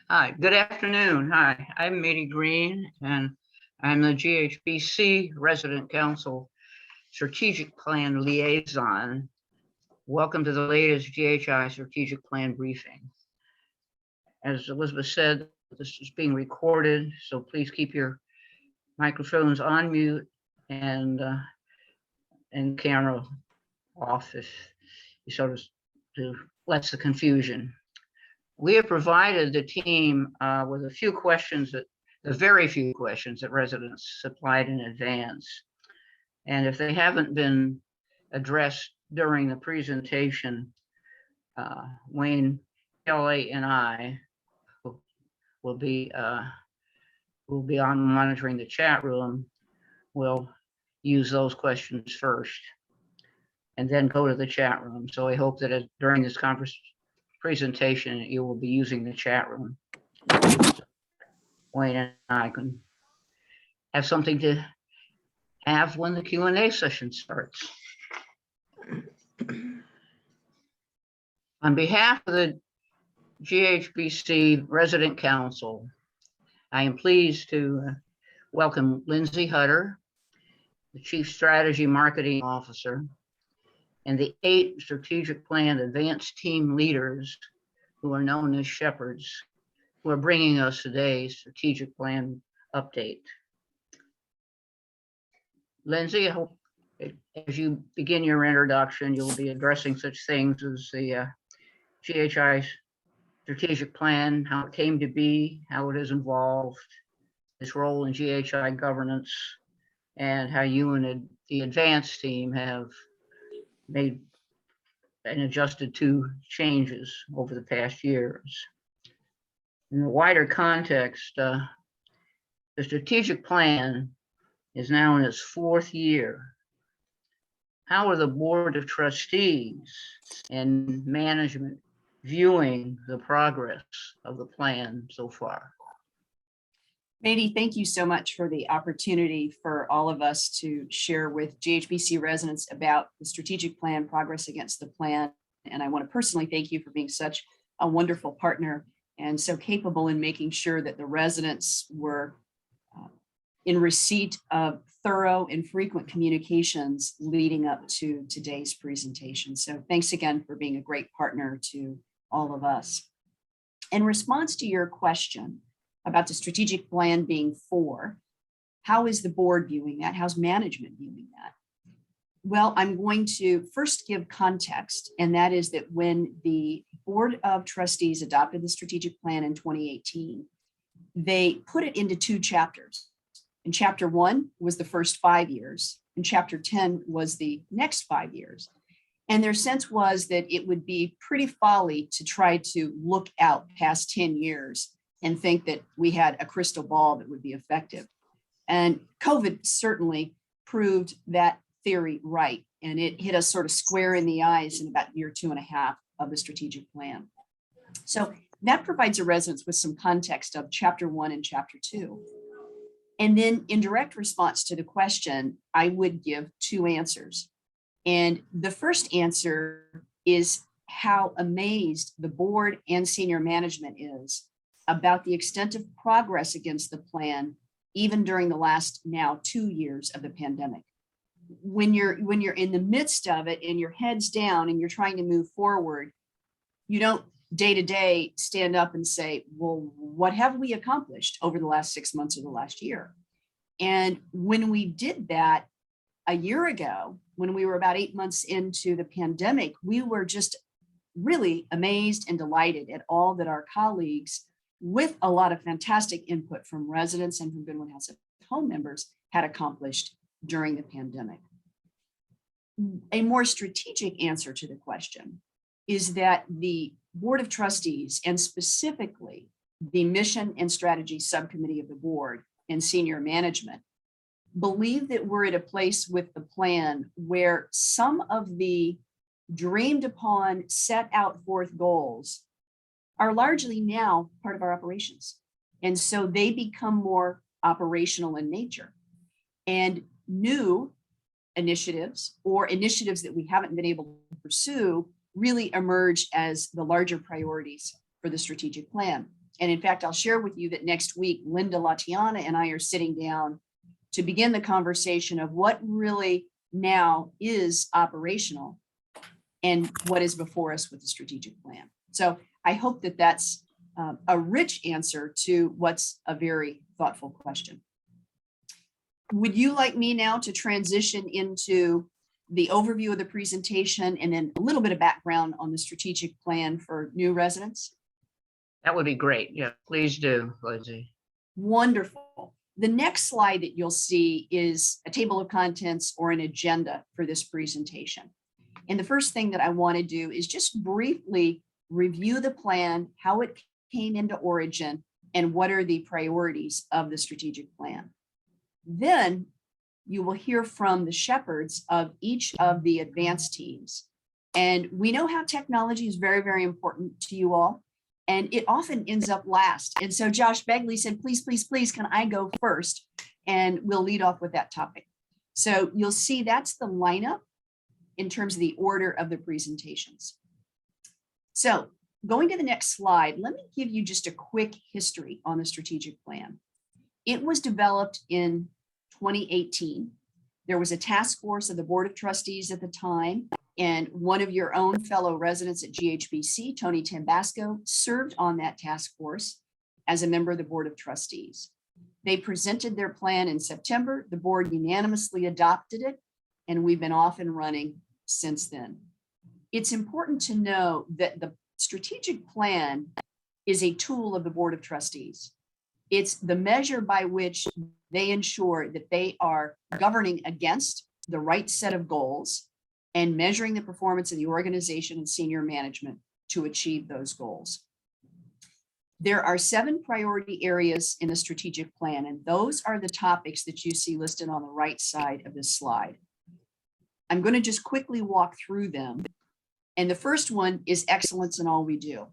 Hi, good afternoon. Hi, I'm Mitty Green, and I'm the GHBC Resident Council Strategic Plan Liaison. Welcome to the latest GHI Strategic Plan briefing. As Elizabeth said, this is being recorded, so please keep your microphones on mute and camera off if you sort of to less the confusion. We have provided the team with the very few questions that residents supplied in advance. And if they haven't been addressed during the presentation, Wayne, Kelly, and I will be on monitoring the chat room. We'll use those questions first and then go to the chat room. So I hope that during this presentation, you will be using the chat room. Wayne and I can have something to have when the Q&A session starts. On behalf of the GHBC Resident Council, I am pleased to welcome Lindsay Hutter, the Chief Strategy Marketing Officer, and the 8 strategic plan advanced team leaders who are known as shepherds, who are bringing us today's strategic plan update. Lindsay, I hope as you begin your introduction, you'll be addressing such things as the GHI strategic plan, how it came to be, how it has evolved, its role in GHI governance, and how you and the advanced team have made and adjusted to changes over the past years. In a wider context, the strategic plan is now in its 4th year. How are the Board of Trustees and management viewing the progress of the plan so far? Mitty, thank you so much for the opportunity for all of us to share with GHBC residents about the strategic plan, progress against the plan. And I want to personally thank you for being such a wonderful partner and so capable in making sure that the residents were in receipt of thorough and frequent communications leading up to today's presentation. So thanks again for being a great partner to all of us. In response to your question about the strategic plan being 4, how is the board viewing that? How's management viewing that? Well, I'm going to first give context, and that is that when the Board of Trustees adopted the strategic plan in 2018, they put it into 2 chapters. And chapter 1 was the first 5 years, and chapter 10 was the next 5 years. And their sense was that it would be pretty folly to try to look out past 10 years and think that we had a crystal ball that would be effective. And COVID certainly proved that theory right. And it hit us sort of square in the eyes in about year 2.5 of the strategic plan. So that provides the residents with some context of chapter 1 and chapter 2. And then in direct response to the question, I would give 2 answers. And the first answer is how amazed the board and senior management is about the extent of progress against the plan, even during the last now 2 years of the pandemic. When you're in the midst of it and your head's down and you're trying to move forward, you don't day to day stand up and say, well, what have we accomplished over the last 6 months or the last year? And when we did that a year ago, when we were about 8 months into the pandemic, we were just really amazed and delighted at all that our colleagues, with a lot of fantastic input from residents and from Goodwin House at Home members, had accomplished during the pandemic. A more strategic answer to the question is that the Board of Trustees, and specifically the Mission and Strategy Subcommittee of the board and senior management, believe that we're at a place with the plan where some of the dreamed upon, set out forth goals are largely now part of our operations. And so they become more operational in nature. And new initiatives or initiatives that we haven't been able to pursue really emerge as the larger priorities for the strategic plan. And in fact, I'll share with you that next week, Linda Latiana and I are sitting down to begin the conversation of what really now is operational and what is before us with the strategic plan. So I hope that that's a rich answer to what's a very thoughtful question. Would you like me now to transition into the overview of the presentation and then a little bit of background on the strategic plan for new residents? That would be great. Yeah, please do, Lindsay. Wonderful. The next slide that you'll see is a table of contents or an agenda for this presentation. And the first thing that I want to do is just briefly review the plan, how it came into origin, and what are the priorities of the strategic plan. Then you will hear from the shepherds of each of the advanced teams. And we know how technology is very, very important to you all, and it often ends up last. And so Josh Begley said, please, please, please, can I go first? And we'll lead off with that topic. So you'll see that's the lineup in terms of the order of the presentations. So going to the next slide, let me give you just a quick history on the strategic plan. It was developed in 2018. There was a task force of the Board of Trustees at the time, and one of your own fellow residents at GHBC, Tony Tambasco, served on that task force as a member of the Board of Trustees. They presented their plan in September. The board unanimously adopted it, and we've been off and running since then. It's important to know that the strategic plan is a tool of the Board of Trustees. It's the measure by which they ensure that they are governing against the right set of goals and measuring the performance of the organization and senior management to achieve those goals. There are 7 priority areas in the strategic plan, and those are the topics that you see listed on the right side of this slide. I'm going to just quickly walk through them. And the first one is excellence in all we do.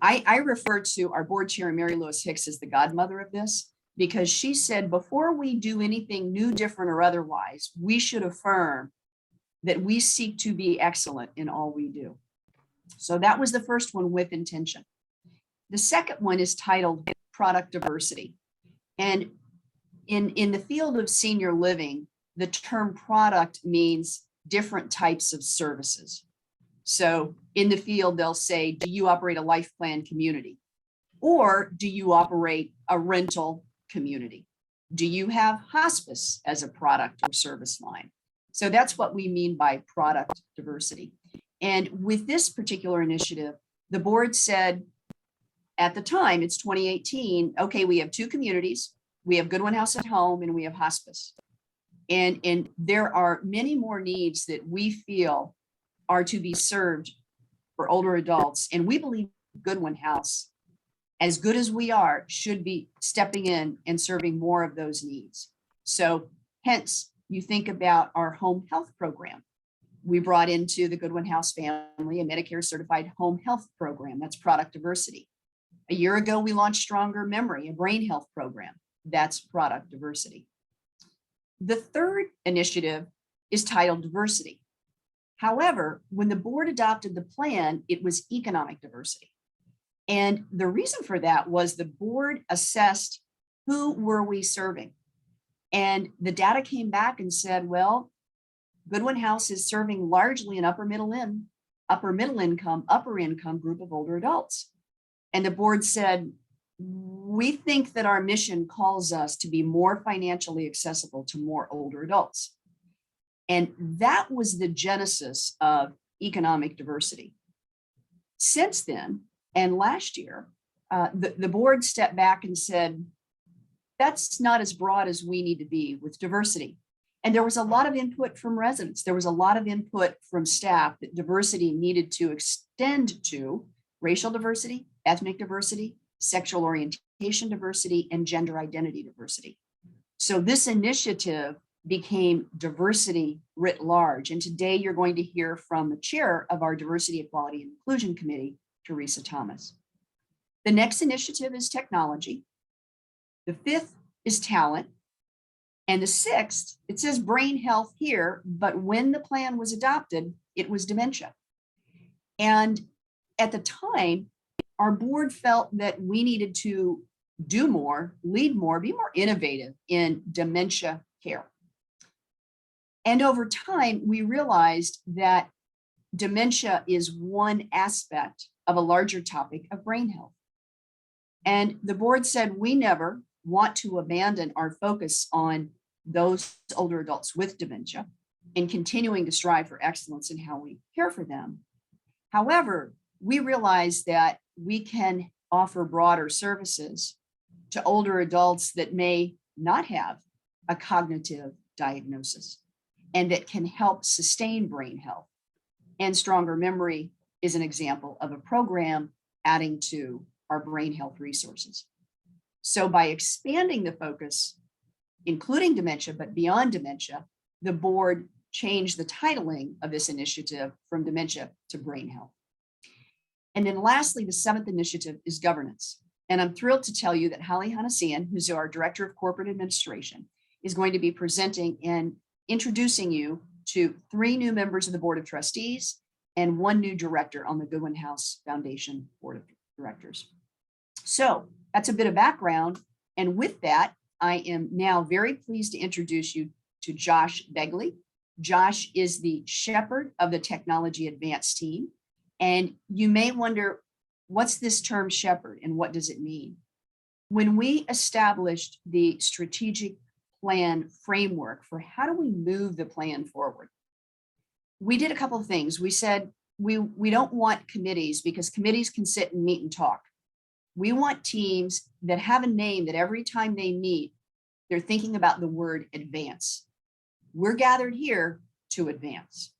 I refer to our board chair, Mary Lewis Hicks, as the godmother of this, because she said, before we do anything new, different, or otherwise, we should affirm that we seek to be excellent in all we do. So that was the first one, with intention. The second one is titled product diversity. And in the field of senior living, the term product means different types of services. So in the field, they'll say, do you operate a life plan community? Or do you operate a rental community? Do you have hospice as a product or service line? So that's what we mean by product diversity. And with this particular initiative, the board said at the time, it's 2018, okay, we have 2 communities. We have Goodwin House at Home and we have hospice. And there are many more needs that we feel are to be served for older adults. And we believe Goodwin House, as good as we are, should be stepping in and serving more of those needs. So hence, you think about our home health program. We brought into the Goodwin House family a Medicare certified home health program. That's product diversity. A year ago, we launched Stronger Memory, a brain health program. That's product diversity. The third initiative is titled diversity. However, when the board adopted the plan, it was economic diversity. And the reason for that was the board assessed who were we serving. And the data came back and said, well, Goodwin House is serving largely an upper income group of older adults. And the board said, we think that our mission calls us to be more financially accessible to more older adults. And that was the genesis of economic diversity. Since then, and last year, the board stepped back and said, that's not as broad as we need to be with diversity. And there was a lot of input from residents. There was a lot of input from staff that diversity needed to extend to racial diversity, ethnic diversity, sexual orientation diversity, and gender identity diversity. So this initiative became diversity writ large. And today you're going to hear from the chair of our Diversity, Equality, and Inclusion Committee, Teresa Thomas. The next initiative is technology. The 5th is talent. And the 6th, it says brain health here, but when the plan was adopted, it was dementia. And at the time, our board felt that we needed to do more, lead more, be more innovative in dementia care. And over time, we realized that dementia is one aspect of a larger topic of brain health. And the board said, we never want to abandon our focus on those older adults with dementia and continuing to strive for excellence in how we care for them. However, we realize that we can offer broader services to older adults that may not have a cognitive diagnosis and that can help sustain brain health. And Stronger Memory is an example of a program adding to our brain health resources. So by expanding the focus, including dementia, but beyond dementia, the board changed the titling of this initiative from dementia to brain health. And then lastly, the seventh initiative is governance. And I'm thrilled to tell you that Holly Hannesian, who's our Director of Corporate Administration, is going to be presenting and introducing you to 3 new members of the Board of Trustees and 1 new director on the Goodwin House Foundation Board of Directors. So that's a bit of background. And with that, I am now very pleased to introduce you to Josh Begley. Josh is the shepherd of the Technology Advance team. And you may wonder, what's this term shepherd and what does it mean? When we established the strategic plan framework for how do we move the plan forward, we did a couple of things. We said, we don't want committees because committees can sit and meet and talk. We want teams that have a name that every time they meet, they're thinking about the word advance. We're gathered here to advance.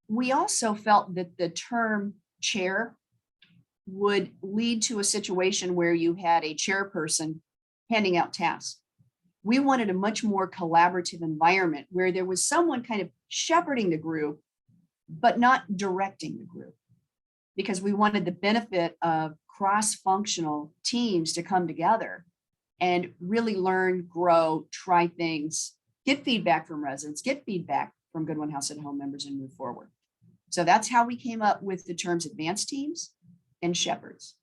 We also felt that the term chair would lead to a situation where you had a chairperson handing out tasks. We wanted a much more collaborative environment where there was someone kind of shepherding the group, but not directing the group, because we wanted the benefit of cross-functional teams to come together and really learn, grow, try things, get feedback from residents, get feedback from Goodwin House at Home members, and move forward. So that's how we came up with the terms advanced teams and shepherds.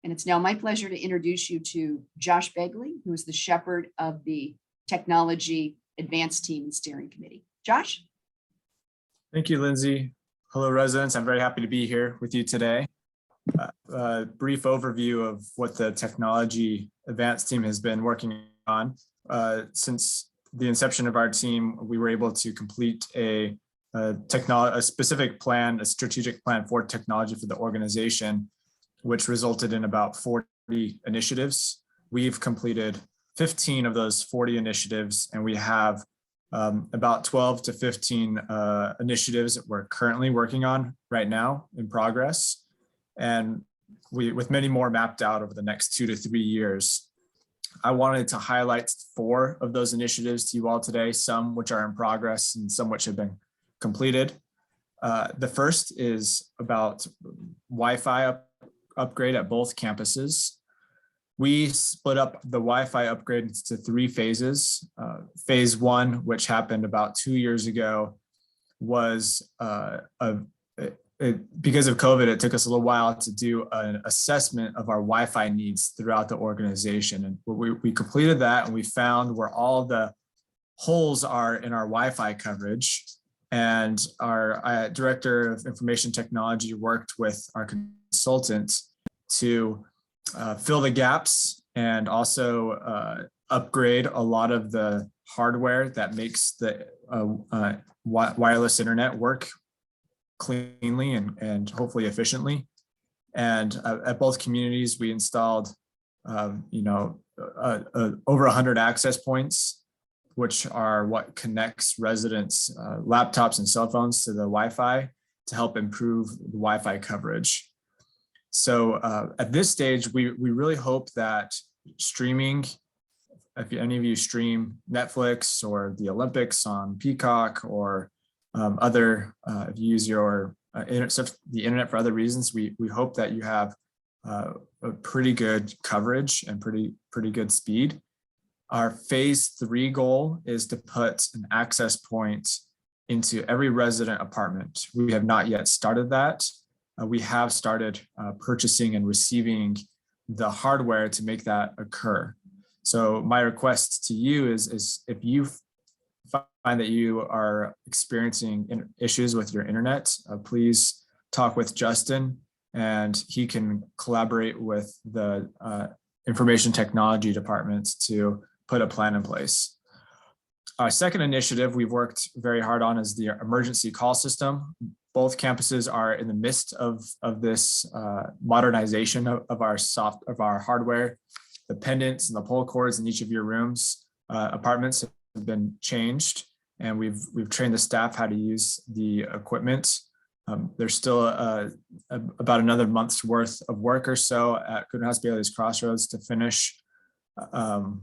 And it's now my pleasure to introduce you to Josh Begley, who is the shepherd of the Technology Advanced Team and Steering Committee. Josh? Thank you, Lindsay. Hello, residents. I'm very happy to be here with you today. A brief overview of what the Technology Advanced Team has been working on. Since the inception of our team, we were able to complete a specific plan, a strategic plan for technology for the organization, which resulted in about 40 initiatives. We've completed 15 of those 40 initiatives, and we have about 12 to 15 initiatives that we're currently working on right now in progress. And with many more mapped out over the next 2 to 3 years. I wanted to highlight 4 of those initiatives to you all today, some which are in progress and some which have been completed. The first is about Wi-Fi upgrade at both campuses. We split up the Wi-Fi upgrade into 3 phases. Phase 1, which happened about 2 years ago, was because of COVID, it took us a little while to do an assessment of our Wi-Fi needs throughout the organization. And we completed that, and we found where all the holes are in our Wi-Fi coverage. And our director of information technology worked with our consultant to fill the gaps and also upgrade a lot of the hardware that makes the wireless internet work cleanly and hopefully efficiently. And at both communities, we installed over 100 access points, which are what connects residents' laptops and cell phones to the Wi-Fi to help improve the Wi-Fi coverage. So at this stage, we really hope that streaming, if any of you stream Netflix or the Olympics on Peacock or if you use your the internet for other reasons, we hope that you have a pretty good coverage and pretty good speed. Our phase 3 goal is to put an access point into every resident apartment. We have not yet started that, we have started purchasing and receiving the hardware to make that occur. So my request to you is if you find that you are experiencing issues with your internet, please talk with Justin, and he can collaborate with the information technology departments to put a plan in place. Our second initiative we've worked very hard on is the emergency call system. Both campuses are in the midst of this modernization of our hardware. The pendants and the pull cords in each of your rooms, apartments have been changed, and we've trained the staff how to use the equipment. There's still about another month's worth of work or so at Goodwin House Bailey's Crossroads to finish, to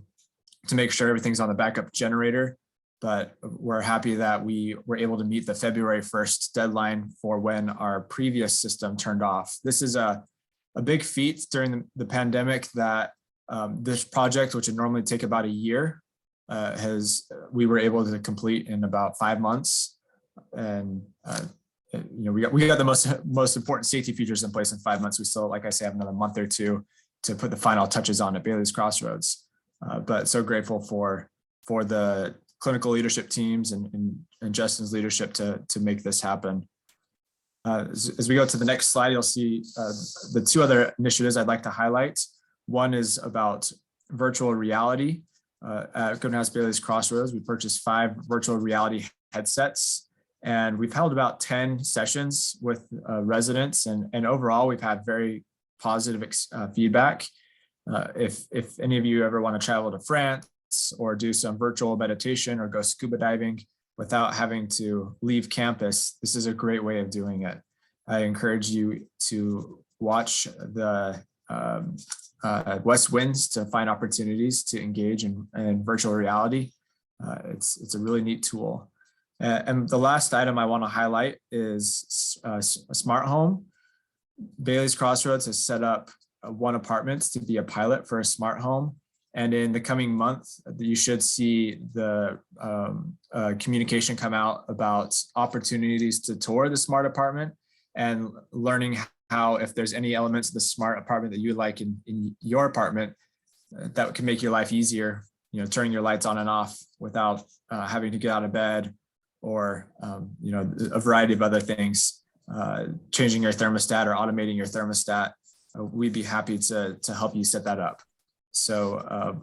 make sure everything's on the backup generator. But we're happy that we were able to meet the February 1st deadline for when our previous system turned off. This is a big feat during the pandemic that this project, which would normally take about a year, we were able to complete in about 5 months. And we got the most important safety features in place in 5 months. We still, like I say, have another month or two to put the final touches on at Bailey's Crossroads. But so grateful for the clinical leadership teams and Justin's leadership to make this happen. As we go to the next slide, you'll see the two other initiatives I'd like to highlight. One is about virtual reality. At Goodwin House Bailey's Crossroads, we purchased 5 virtual reality headsets, and we've held about 10 sessions with residents, and overall we've had very positive feedback. If any of you ever want to travel to France or do some virtual meditation or go scuba diving without having to leave campus, this is a great way of doing it. I encourage you to watch the West Winds to find opportunities to engage in virtual reality. It's a really neat tool. And the last item I want to highlight is a smart home. Bailey's Crossroads has set up 1 apartment to be a pilot for a smart home. And in the coming month, you should see the communication come out about opportunities to tour the smart apartment and learning how, if there's any elements of the smart apartment that you like in your apartment, that can make your life easier, turning your lights on and off without having to get out of bed, or a variety of other things, changing your thermostat or automating your thermostat. We'd be happy to help you set that up. So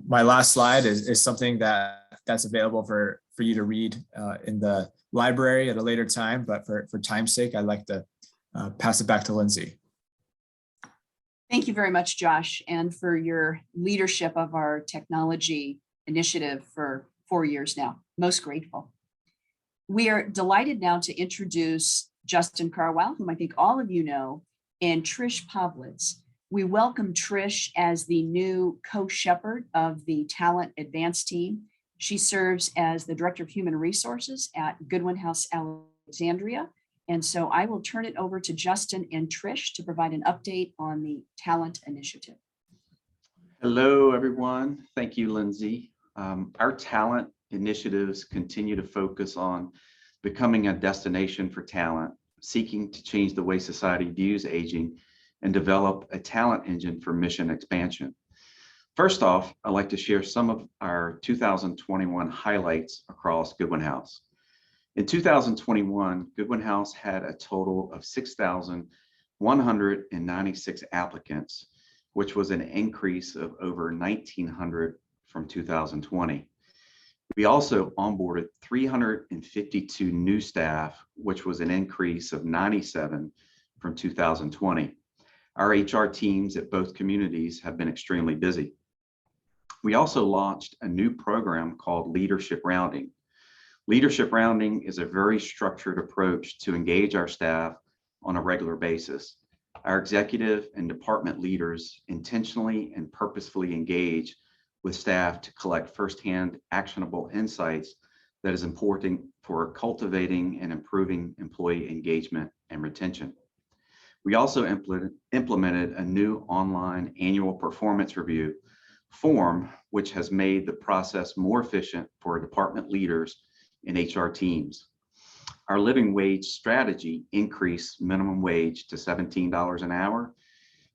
my last slide is something that's available for you to read in the library at a later time, but for time's sake, I'd like to pass it back to Lindsay. Thank you very much, Josh, and for your leadership of our technology initiative for 4 years now. Most grateful. We are delighted now to introduce Justin Carwell, whom I think all of you know, and Trish Pavlitz. We welcome Trish as the new co-shepherd of the Talent Advance team. She serves as the Director of Human Resources at Goodwin House Alexandria. And so I will turn it over to Justin and Trish to provide an update on the Talent Initiative. Hello, everyone. Thank you, Lindsay. Our talent initiatives continue to focus on becoming a destination for talent, seeking to change the way society views aging, and develop a talent engine for mission expansion. First off, I'd like to share some of our 2021 highlights across Goodwin House. In 2021, Goodwin House had a total of 6,196 applicants, which was an increase of over 1,900 from 2020. We also onboarded 352 new staff, which was an increase of 97 from 2020. Our HR teams at both communities have been extremely busy. We also launched a new program called Leadership Rounding. Leadership Rounding is a very structured approach to engage our staff on a regular basis. Our executive and department leaders intentionally and purposefully engage with staff to collect firsthand actionable insights that is important for cultivating and improving employee engagement and retention. We also implemented a new online annual performance review form, which has made the process more efficient for department leaders and HR teams. Our living wage strategy increased minimum wage to $17 an hour,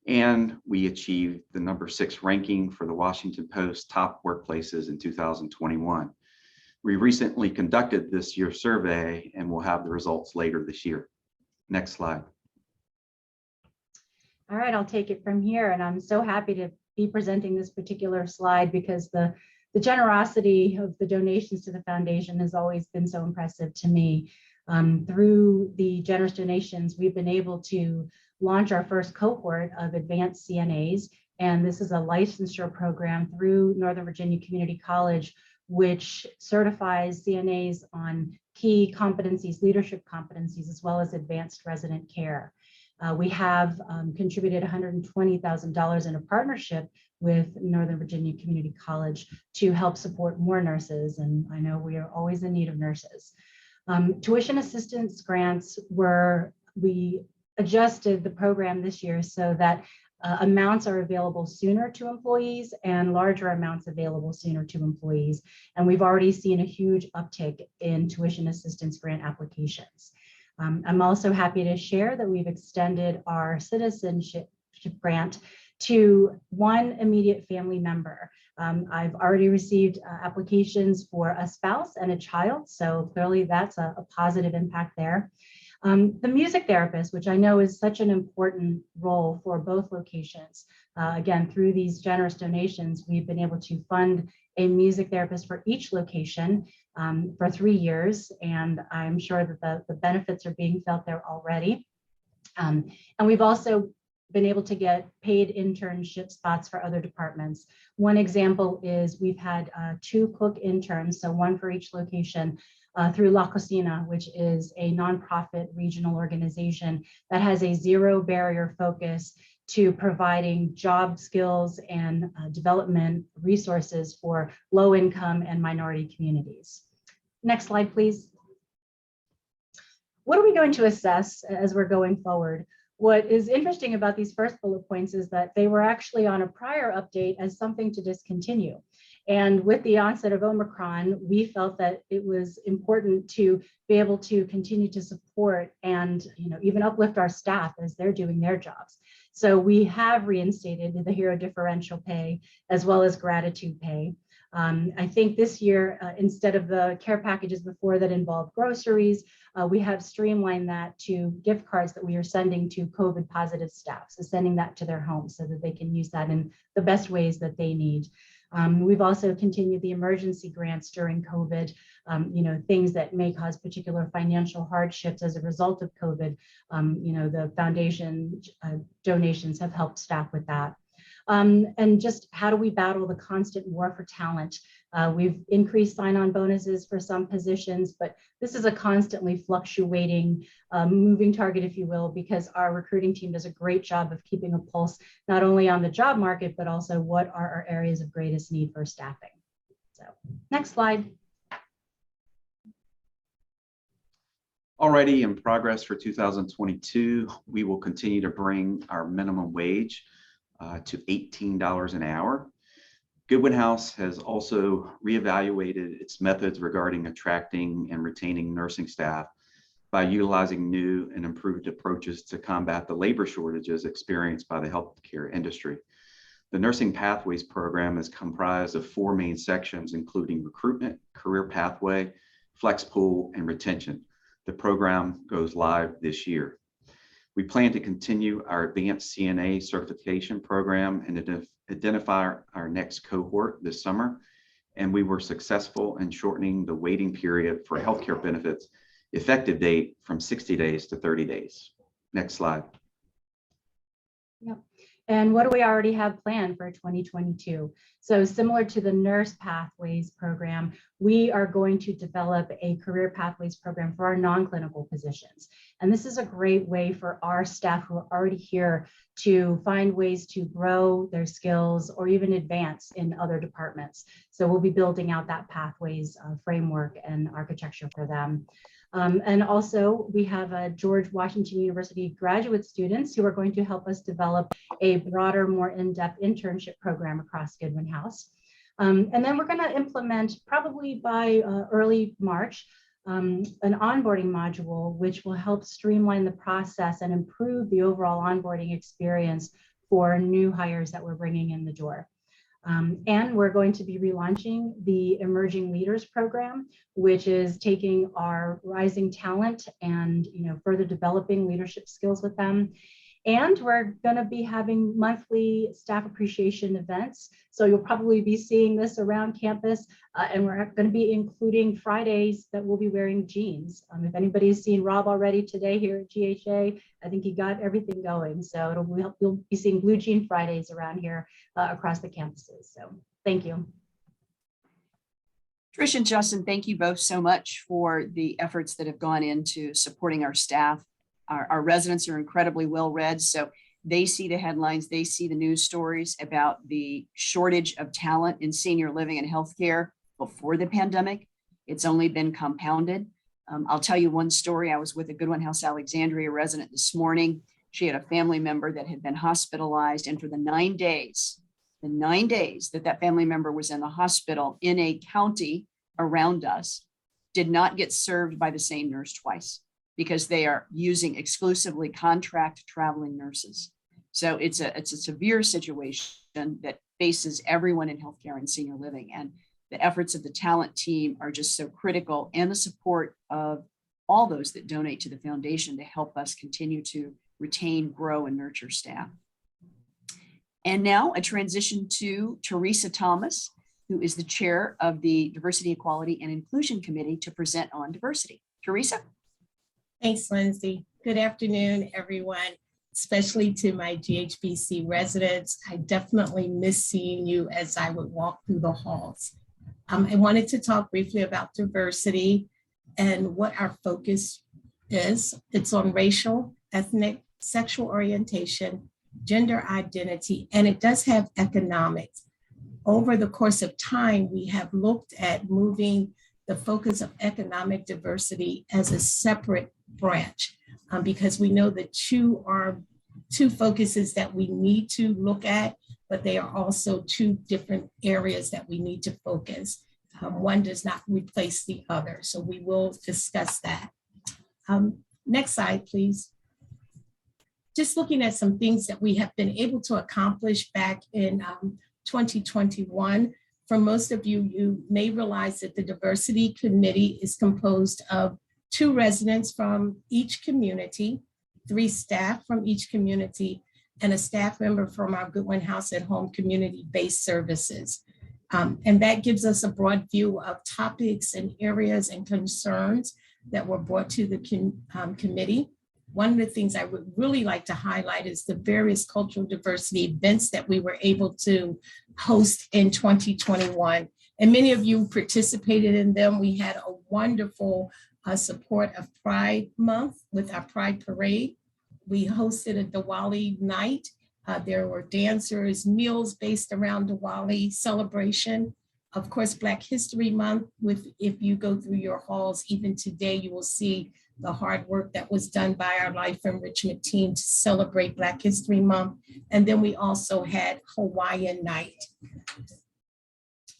and we achieved the #6 ranking for the Washington Post top workplaces in 2021. We recently conducted this year's survey and we'll have the results later this year. Next slide. All right, I'll take it from here. And I'm so happy to be presenting this particular slide because the generosity of the donations to the foundation has always been so impressive to me. Through the generous donations, we've been able to launch our first cohort of advanced CNAs. And this is a licensure program through Northern Virginia Community College, which certifies CNAs on key competencies, leadership competencies, as well as advanced resident care. We have contributed $120,000 in a partnership with Northern Virginia Community College to help support more nurses. And I know we are always in need of nurses. Tuition assistance grants we adjusted the program this year so that amounts are available sooner to employees and larger amounts available sooner to employees. And we've already seen a huge uptick in tuition assistance grant applications. I'm also happy to share that we've extended our citizenship grant to one immediate family member. I've already received applications for a spouse and a child, so clearly that's a positive impact there. The music therapist, which I know is such an important role for both locations. Again, through these generous donations, we've been able to fund a music therapist for each location for 3 years, and I'm sure that the benefits are being felt there already. And we've also been able to get paid internship spots for other departments. One example is we've had 2 cook interns, so one for each location, through La Cocina, which is a nonprofit regional organization that has a zero barrier focus to providing job skills and development resources for low income and minority communities. Next slide, please. What are we going to assess as we're going forward? What is interesting about these first bullet points is that they were actually on a prior update as something to discontinue. And with the onset of Omicron, we felt that it was important to be able to continue to support and even uplift our staff as they're doing their jobs. So we have reinstated the Hero Differential Pay as well as Gratitude Pay. I think this year, instead of the care packages before that involved groceries, we have streamlined that to gift cards that we are sending to COVID positive staff. So sending that to their homes so that they can use that in the best ways that they need. We've also continued the emergency grants during COVID, things that may cause particular financial hardships as a result of COVID. The foundation donations have helped staff with that. And just how do we battle the constant war for talent? We've increased sign-on bonuses for some positions, but this is a constantly fluctuating moving target, if you will, because our recruiting team does a great job of keeping a pulse, not only on the job market, but also what are our areas of greatest need for staffing. So next slide. Already in progress for 2022, we will continue to bring our minimum wage to $18 an hour. Goodwin House has also reevaluated its methods regarding attracting and retaining nursing staff by utilizing new and improved approaches to combat the labor shortages experienced by the healthcare industry. The Nursing Pathways program is comprised of 4 main sections, including recruitment, career pathway, flex pool, and retention. The program goes live this year. We plan to continue our advanced CNA certification program and identify our next cohort this summer. And we were successful in shortening the waiting period for healthcare benefits effective date from 60 days to 30 days. Next slide. Yep. And what do we already have planned for 2022? So similar to the Nurse Pathways program, we are going to develop a career pathways program for our non-clinical positions. And this is a great way for our staff who are already here to find ways to grow their skills or even advance in other departments. So we'll be building out that pathways framework and architecture for them. And also we have George Washington University graduate students who are going to help us develop a broader, more in-depth internship program across Goodwin House. And then we're going to implement, probably by early March, an onboarding module, which will help streamline the process and improve the overall onboarding experience for new hires that we're bringing in the door. And we're going to be relaunching the Emerging Leaders Program, which is taking our rising talent and further developing leadership skills with them. And we're going to be having monthly staff appreciation events. So you'll probably be seeing this around campus. And we're going to be including Fridays that we'll be wearing jeans. If anybody's seen Rob already today here at GHA, I think he got everything going. So you'll be seeing Blue Jean Fridays around here across the campuses. So thank you. Trish and Justin, thank you both so much for the efforts that have gone into supporting our staff. Our residents are incredibly well read, so they see the headlines, they see the news stories about the shortage of talent in senior living and healthcare before the pandemic. It's only been compounded. I'll tell you one story. I was with a Goodwin House Alexandria resident this morning. She had a family member that had been hospitalized, and for the 9 days that family member was in the hospital in a county around us, did not get served by the same nurse twice, because they are using exclusively contract traveling nurses. So it's a severe situation that faces everyone in healthcare and senior living. And the efforts of the talent team are just so critical, and the support of all those that donate to the foundation to help us continue to retain, grow, and nurture staff. And now a transition to Teresa Thomas, who is the chair of the Diversity, Equality, and Inclusion Committee, to present on diversity. Teresa? Thanks, Lindsay. Good afternoon, everyone, especially to my GHBC residents. I definitely miss seeing you as I would walk through the halls. I wanted to talk briefly about diversity and what our focus is. It's on racial, ethnic, sexual orientation, gender identity, and it does have economics. Over the course of time, we have looked at moving the focus of economic diversity as a separate branch, because we know the two are two focuses that we need to look at, but they are also two different areas that we need to focus. One does not replace the other, so we will discuss that. Next slide, please. Just looking at some things that we have been able to accomplish back in 2021. For most of you, you may realize that the Diversity Committee is composed of 2 residents from each community, 3 staff from each community, and a staff member from our Goodwin House at Home community-based services. And that gives us a broad view of topics and areas and concerns that were brought to the committee. One of the things I would really like to highlight is the various cultural diversity events that we were able to host in 2021. And many of you participated in them. We had a wonderful support of Pride Month with our Pride Parade. We hosted a Diwali night. There were dancers, meals based around Diwali celebration. Of course, Black History Month, if you go through your halls, even today, you will see the hard work that was done by our Life Enrichment team to celebrate Black History Month. And then we also had Hawaiian Night.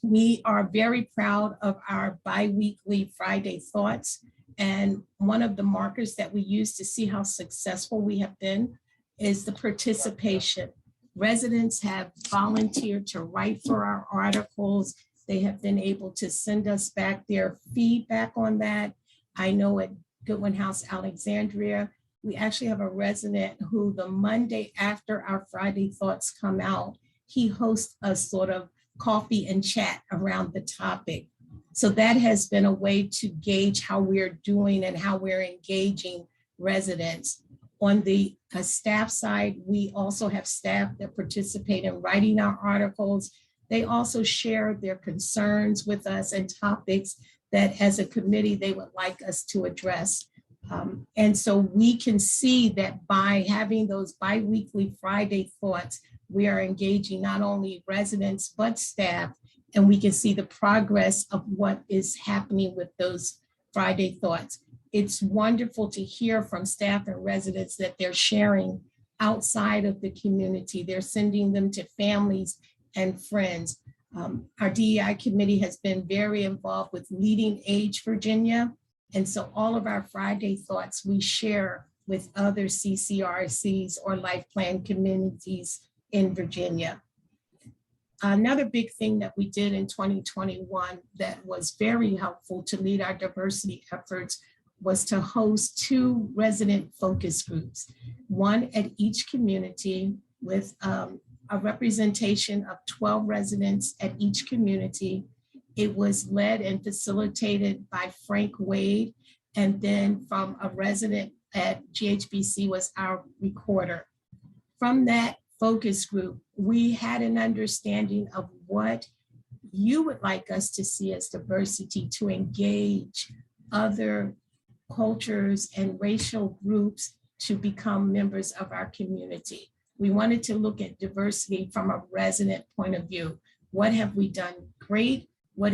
We are very proud of our bi-weekly Friday Thoughts. And one of the markers that we use to see how successful we have been is the participation. Residents have volunteered to write for our articles. They have been able to send us back their feedback on that. I know at Goodwin House Alexandria, we actually have a resident who the Monday after our Friday Thoughts come out, he hosts a sort of coffee and chat around the topic. So that has been a way to gauge how we're doing and how we're engaging residents. On the staff side, we also have staff that participate in writing our articles. They also share their concerns with us and topics that as a committee, they would like us to address. And so we can see that by having those bi-weekly Friday Thoughts, we are engaging not only residents, but staff, and we can see the progress of what is happening with those Friday Thoughts. It's wonderful to hear from staff and residents that they're sharing outside of the community. They're sending them to families and friends. Our DEI committee has been very involved with Leading Age Virginia. And so all of our Friday thoughts we share with other CCRCs or life plan communities in Virginia. Another big thing that we did in 2021 that was very helpful to lead our diversity efforts was to host 2 resident focus groups, one at each community with a representation of 12 residents at each community. It was led and facilitated by Frank Wade, and then from a resident at GHBC was our recorder. From that focus group, we had an understanding of what you would like us to see as diversity to engage other cultures and racial groups to become members of our community. We wanted to look at diversity from a resident point of view. What have we done great? What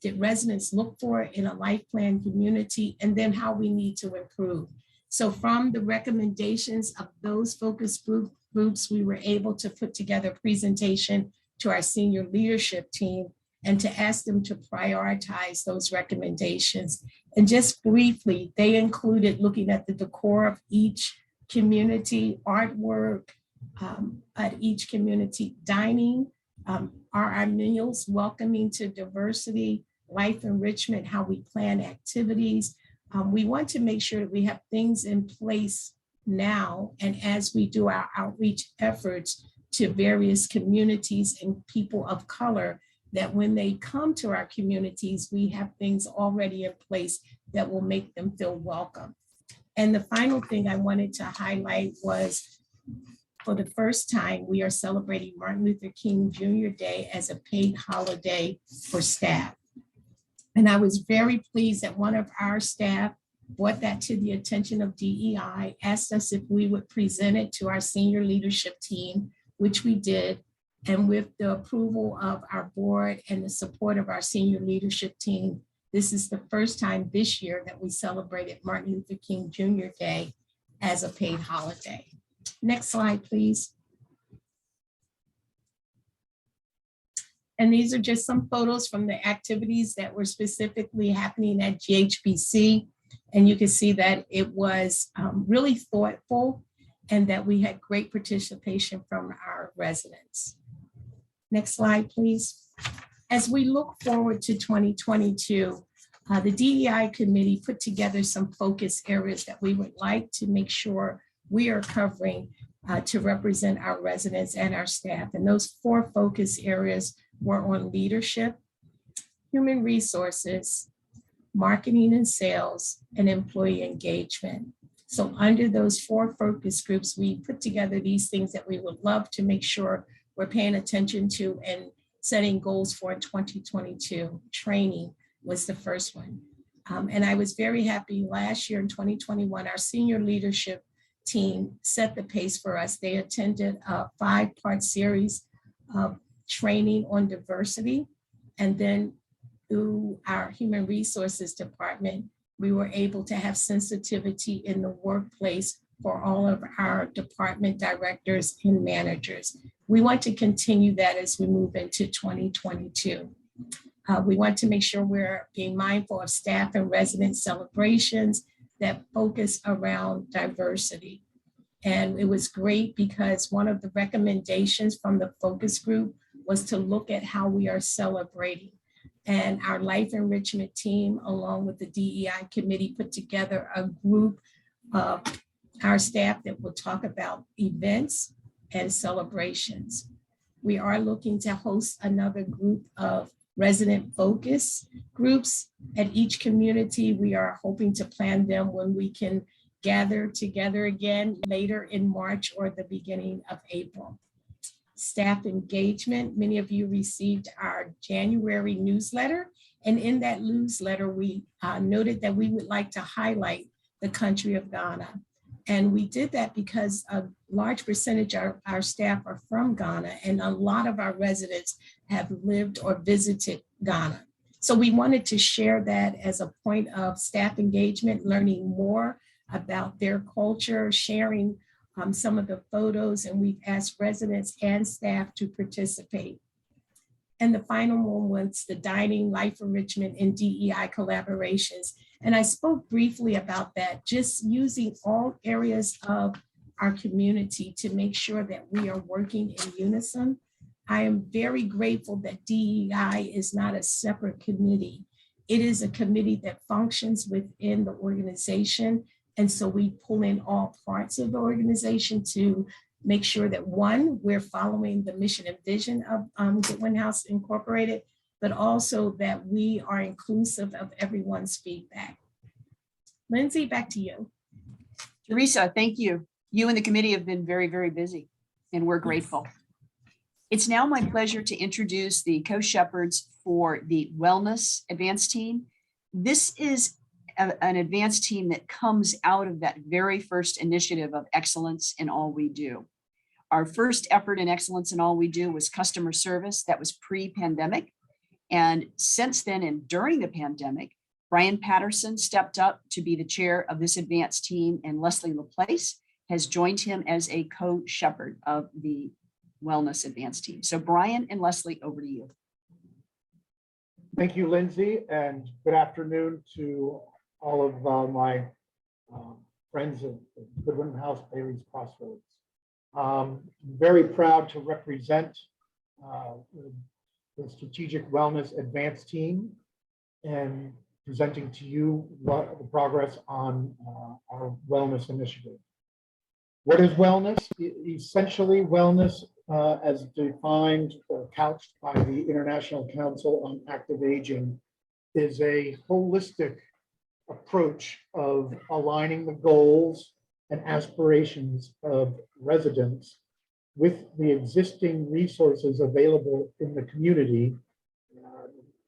did residents look for in a life plan community? And then how we need to improve. So from the recommendations of those focus groups, we were able to put together a presentation to our senior leadership team and to ask them to prioritize those recommendations. And just briefly, they included looking at the decor of each community, artwork at each community, dining, are our meals welcoming to diversity, life enrichment, how we plan activities. We want to make sure that we have things in place now, and as we do our outreach efforts to various communities and people of color, that when they come to our communities, we have things already in place that will make them feel welcome. And the final thing I wanted to highlight was, for the first time, we are celebrating Martin Luther King Jr. Day as a paid holiday for staff. And I was very pleased that one of our staff brought that to the attention of DEI, asked us if we would present it to our senior leadership team, which we did. And with the approval of our board and the support of our senior leadership team, this is the first time this year that we celebrated Martin Luther King Jr. Day as a paid holiday. Next slide, please. And these are just some photos from the activities that were specifically happening at GHBC. And you can see that it was really thoughtful and that we had great participation from our residents. Next slide, please. As we look forward to 2022, the DEI committee put together some focus areas that we would like to make sure we are covering to represent our residents and our staff. And those 4 focus areas were on leadership, human resources, marketing and sales, and employee engagement. So under those 4 focus groups, we put together these things that we would love to make sure we're paying attention to and setting goals for in 2022. Training was the first one. And I was very happy last year in 2021, our senior leadership team set the pace for us. They attended a 5-part series of training on diversity. And then through our human resources department, we were able to have sensitivity in the workplace for all of our department directors and managers. We want to continue that as we move into 2022. We want to make sure we're being mindful of staff and resident celebrations that focus around diversity. And it was great because one of the recommendations from the focus group was to look at how we are celebrating. And our life enrichment team, along with the DEI committee, put together a group of our staff that will talk about events and celebrations. We are looking to host another group of resident focus groups at each community. We are hoping to plan them when we can gather together again later in March or the beginning of April. Staff engagement, many of you received our January newsletter. And in that newsletter, we noted that we would like to highlight the country of Ghana. And we did that because a large percentage of our staff are from Ghana, and a lot of our residents have lived or visited Ghana. So we wanted to share that as a point of staff engagement, learning more about their culture, sharing some of the photos, and we've asked residents and staff to participate. And the final one was the dining, life enrichment, and DEI collaborations. And I spoke briefly about that, just using all areas of our community to make sure that we are working in unison. I am very grateful that DEI is not a separate committee. It is a committee that functions within the organization. And so we pull in all parts of the organization to make sure that, one, we're following the mission and vision of Goodwin House Incorporated, but also that we are inclusive of everyone's feedback. Lindsay, back to you. Teresa, thank you. You and the committee have been very, very busy, and we're grateful. It's now my pleasure to introduce the co-shepherds for the Wellness Advanced Team. This is an advanced team that comes out of that very first initiative of excellence in all we do. Our first effort in excellence in all we do was customer service. That was pre-pandemic. And since then, and during the pandemic, Brian Patterson stepped up to be the chair of this advanced team, and Leslie Laplace has joined him as a co-shepherd of the Wellness Advanced Team. So Brian and Leslie, over to you. Thank you, Lindsay, and good afternoon to all of my friends at Goodwin House Bailey's Crossroads. Very proud to represent the Strategic Wellness Advanced Team and presenting to you the progress on our wellness initiative. What is wellness? Essentially, wellness as defined or couched by the International Council on Active Aging is a holistic approach of aligning the goals and aspirations of residents with the existing resources available in the community,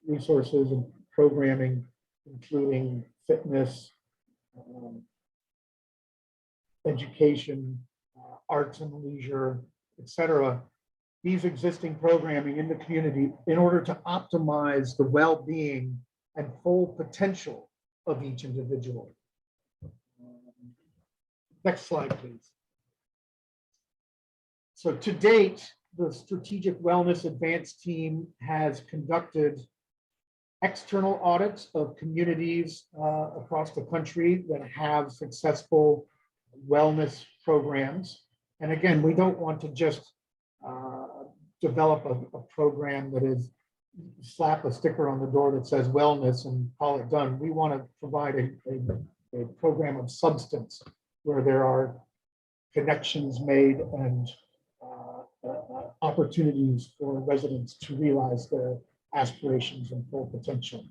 resources and programming, including fitness, education, arts and leisure, etc. These existing programming in the community in order to optimize the well-being and full potential of each individual. Next slide, please. So to date, the Strategic Wellness Advanced Team has conducted external audits of communities across the country that have successful wellness programs. And again, we don't want to just develop a program that is slap a sticker on the door that says wellness and call it done. We want to provide a program of substance where there are connections made and opportunities for residents to realize their aspirations and full potential.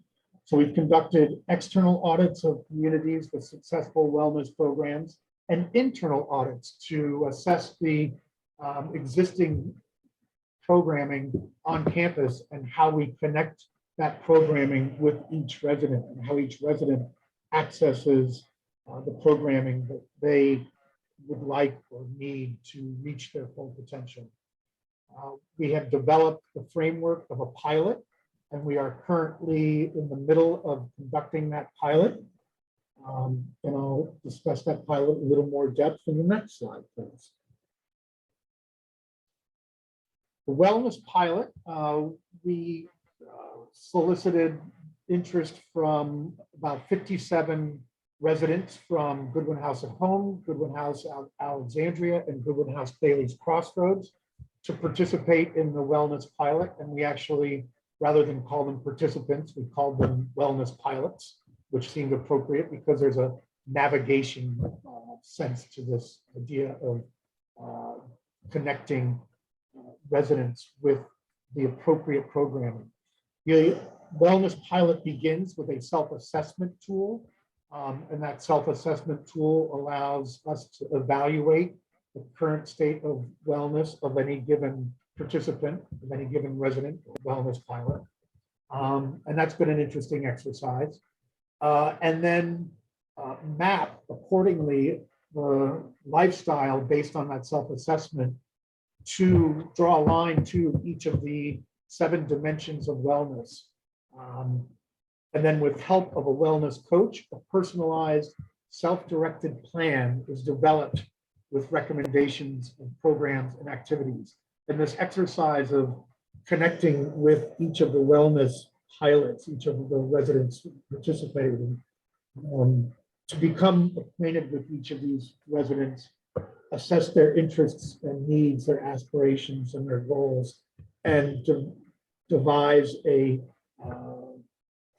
So we've conducted external audits of communities with successful wellness programs and internal audits to assess the existing programming on campus and how we connect that programming with each resident and how each resident accesses the programming that they would like or need to reach their full potential. We have developed the framework of a pilot, and we are currently in the middle of conducting that pilot. And I'll discuss that pilot in a little more depth in the next slide, please. The wellness pilot, we solicited interest from about 57 residents from Goodwin House at Home, Goodwin House Alexandria, and Goodwin House Bailey's Crossroads to participate in the wellness pilot. And we actually, rather than call them participants, we called them wellness pilots, which seemed appropriate because there's a navigation sense to this idea of connecting residents with the appropriate programming. The wellness pilot begins with a self-assessment tool, and that self-assessment tool allows us to evaluate the current state of wellness of any given participant, of any given resident or wellness pilot. And that's been an interesting exercise. And then map accordingly the lifestyle based on that self-assessment to draw a line to each of the 7 dimensions of wellness. And then with help of a wellness coach, a personalized self-directed plan is developed with recommendations and programs and activities. And this exercise of connecting with each of the wellness pilots, each of the residents participating, to become acquainted with each of these residents, assess their interests and needs, their aspirations and their goals, and to devise a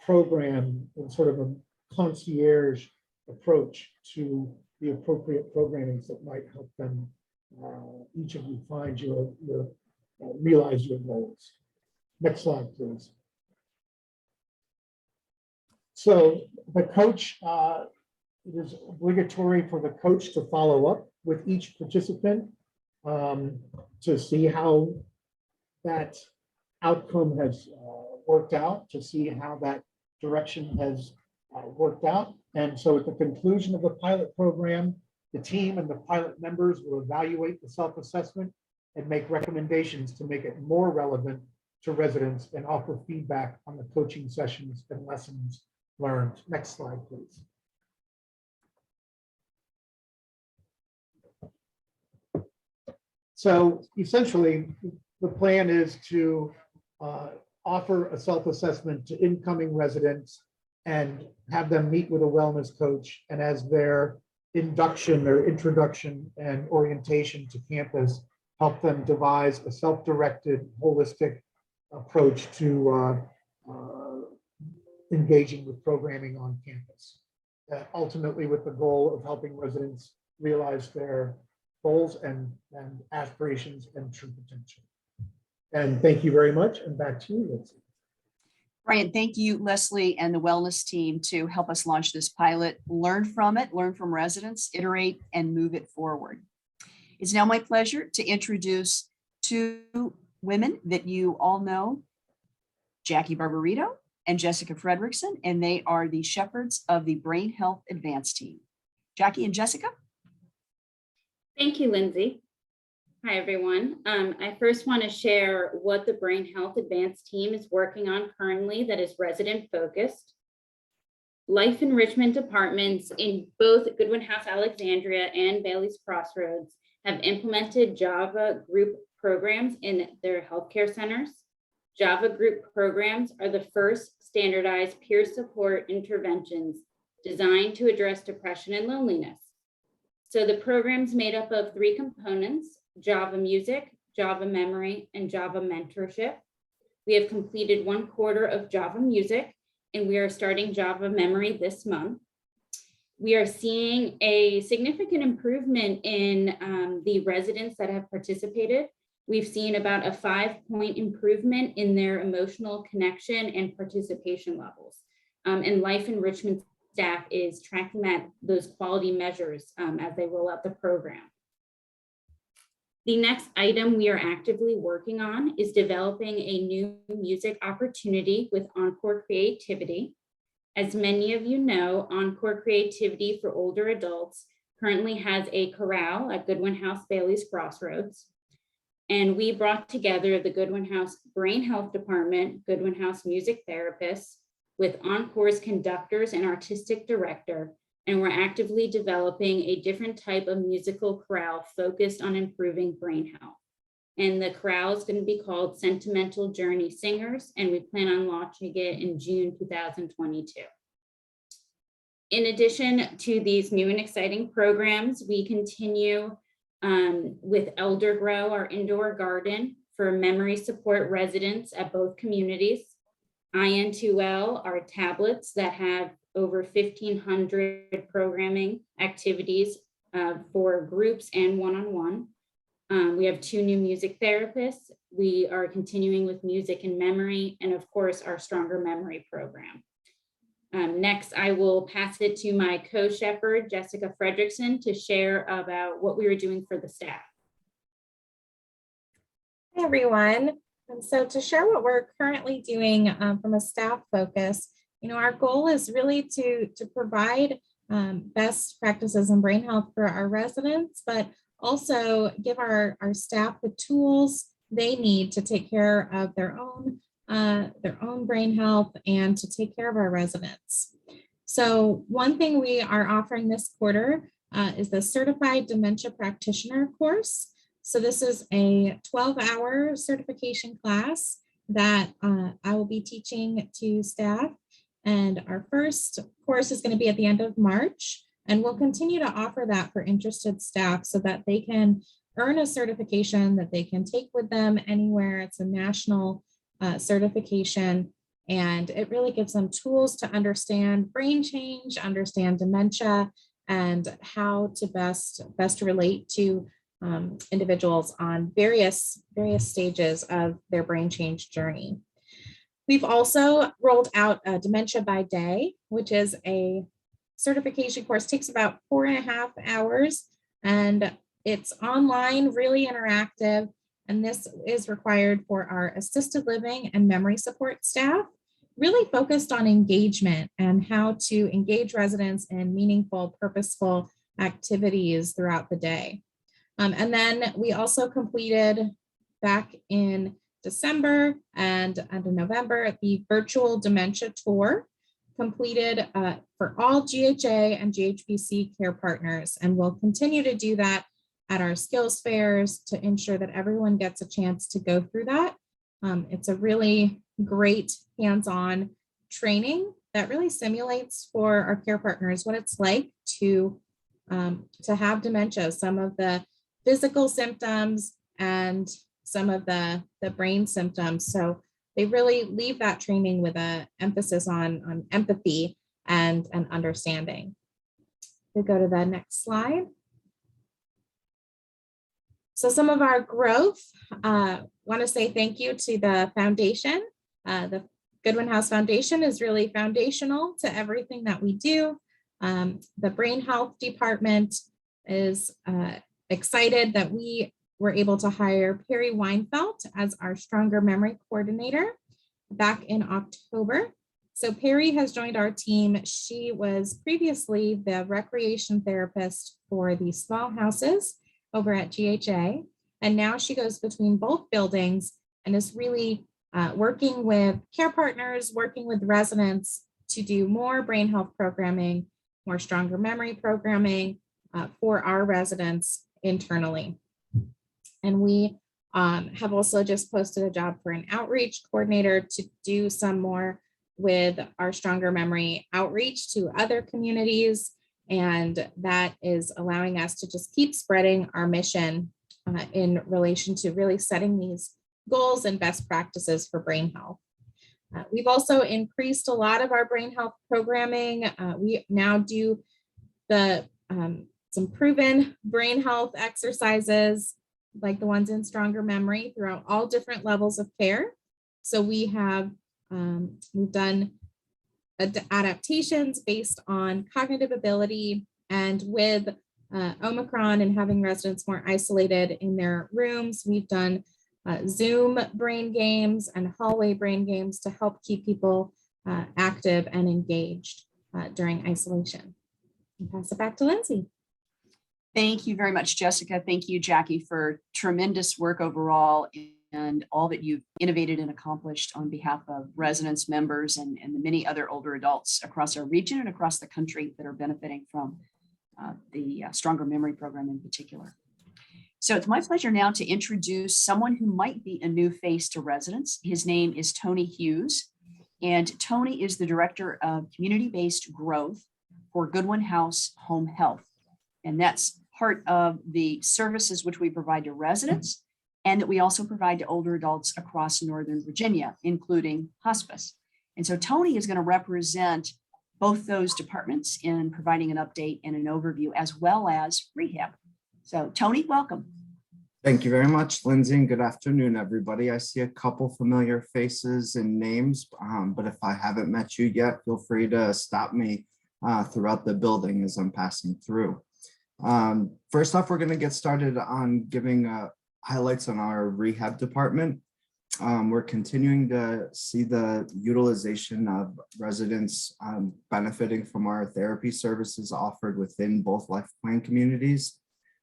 program and sort of a concierge approach to the appropriate programming that might help them, each of you find realize your goals. Next slide, please. So the coach, it is obligatory for the coach to follow up with each participant to see how that outcome has worked out, to see how that direction has worked out. And so at the conclusion of the pilot program, the team and the pilot members will evaluate the self-assessment and make recommendations to make it more relevant to residents and offer feedback on the coaching sessions and lessons learned. Next slide, please. So essentially, the plan is to offer a self-assessment to incoming residents and have them meet with a wellness coach. And as their induction, their introduction and orientation to campus, help them devise a self-directed, holistic approach to engaging with programming on campus. Ultimately with the goal of helping residents realize their goals and aspirations and true potential. And thank you very much. And back to you, Lindsay. Brian, thank you, Leslie, and the wellness team to help us launch this pilot, learn from it, learn from residents, iterate, and move it forward. It's now my pleasure to introduce two women that you all know, Jackie Barbarito and Jessica Fredrickson, and they are the shepherds of the Brain Health Advance team. Jackie and Jessica. Thank you, Lindsay. Hi, everyone. I first want to share what the Brain Health Advance team is working on currently that is resident focused. Life enrichment departments in both Goodwin House Alexandria and Bailey's Crossroads have implemented Java group programs in their healthcare centers. Java group programs are the first standardized peer support interventions designed to address depression and loneliness. So the program's made up of 3 components: Java Music, Java Memory, and Java Mentorship. We have completed 1/4 of Java Music, and we are starting Java Memory this month. We are seeing a significant improvement in the residents that have participated. We've seen about a 5-point improvement in their emotional connection and participation levels. And life enrichment staff is tracking those quality measures as they roll out the program. The next item we are actively working on is developing a new music opportunity with Encore Creativity. As many of you know, Encore Creativity for older adults currently has a chorale at Goodwin House Bailey's Crossroads. And we brought together the Goodwin House Brain Health Department, Goodwin House Music Therapists, with Encore's conductors and artistic director, and we're actively developing a different type of musical chorale focused on improving brain health. And the chorale is going to be called Sentimental Journey Singers, and we plan on launching it in June 2022. In addition to these new and exciting programs, we continue with Elder Grow, our indoor garden for memory support residents at both communities. IN2L, our tablets that have over 1,500 programming activities for groups and one-on-one. We have 2 new music therapists. We are continuing with music and memory, and of course, our Stronger Memory program. Next, I will pass it to my co-shepherd, Jessica Fredrickson, to share about what we were doing for the staff. Hi, everyone. So to share what we're currently doing from a staff focus, our goal is really to provide best practices in brain health for our residents, but also give our staff the tools they need to take care of their own brain health and to take care of our residents. So one thing we are offering this quarter is the Certified Dementia Practitioner course. So this is a 12-hour certification class that I will be teaching to staff. And our first course is going to be at the end of March. And we'll continue to offer that for interested staff so that they can earn a certification that they can take with them anywhere. It's a national certification, and it really gives them tools to understand brain change, understand dementia, and how to best relate to individuals on various stages of their brain change journey. We've also rolled out a Dementia by Day, which is a certification course, takes about 4.5 hours, and it's online, really interactive. And this is required for our assisted living and memory support staff, really focused on engagement and how to engage residents in meaningful, purposeful activities throughout the day. And then we also completed back in December and in November the virtual dementia tour, completed for all GHA and GHBC care partners. And we'll continue to do that at our skills fairs to ensure that everyone gets a chance to go through that. It's a really great hands-on training that really simulates for our care partners what it's like to have dementia, some of the physical symptoms and some of the brain symptoms. So they really leave that training with an emphasis on empathy and understanding. We go to the next slide. So some of our growth, want to say thank you to the foundation. The Goodwin House Foundation is really foundational to everything that we do. The Brain Health Department is excited that we were able to hire Perry Weinfeld as our Stronger Memory Coordinator back in October. So Perry has joined our team. She was previously the recreation therapist for the small houses over at GHA. And now she goes between both buildings and is really working with care partners, working with residents to do more brain health programming, more stronger memory programming for our residents internally. And we have also just posted a job for an outreach coordinator to do some more with our stronger memory outreach to other communities. And that is allowing us to just keep spreading our mission in relation to really setting these goals and best practices for brain health. We've also increased a lot of our brain health programming. We now do some proven brain health exercises like the ones in Stronger Memory throughout all different levels of care. So we've done adaptations based on cognitive ability, and with Omicron and having residents more isolated in their rooms, we've done Zoom brain games and hallway brain games to help keep people active and engaged during isolation. I'll pass it back to Lindsay. Thank you very much, Jessica. Thank you, Jackie, for tremendous work overall and all that you've innovated and accomplished on behalf of residents, members, and the many other older adults across our region and across the country that are benefiting from the Stronger Memory Program in particular. So it's my pleasure now to introduce someone who might be a new face to residents. His name is Tony Hughes, and Tony is the Director of Community-Based Growth for Goodwin House Home Health. And that's part of the services which we provide to residents and that we also provide to older adults across Northern Virginia, including hospice. And so Tony is going to represent both those departments in providing an update and an overview, as well as rehab. So Tony, welcome. Thank you very much, Lindsay, and good afternoon, everybody. I see a couple familiar faces and names, but if I haven't met you yet, feel free to stop me throughout the building as I'm passing through. First off, we're going to get started on giving highlights on our rehab department. We're continuing to see the utilization of residents benefiting from our therapy services offered within both life plan communities.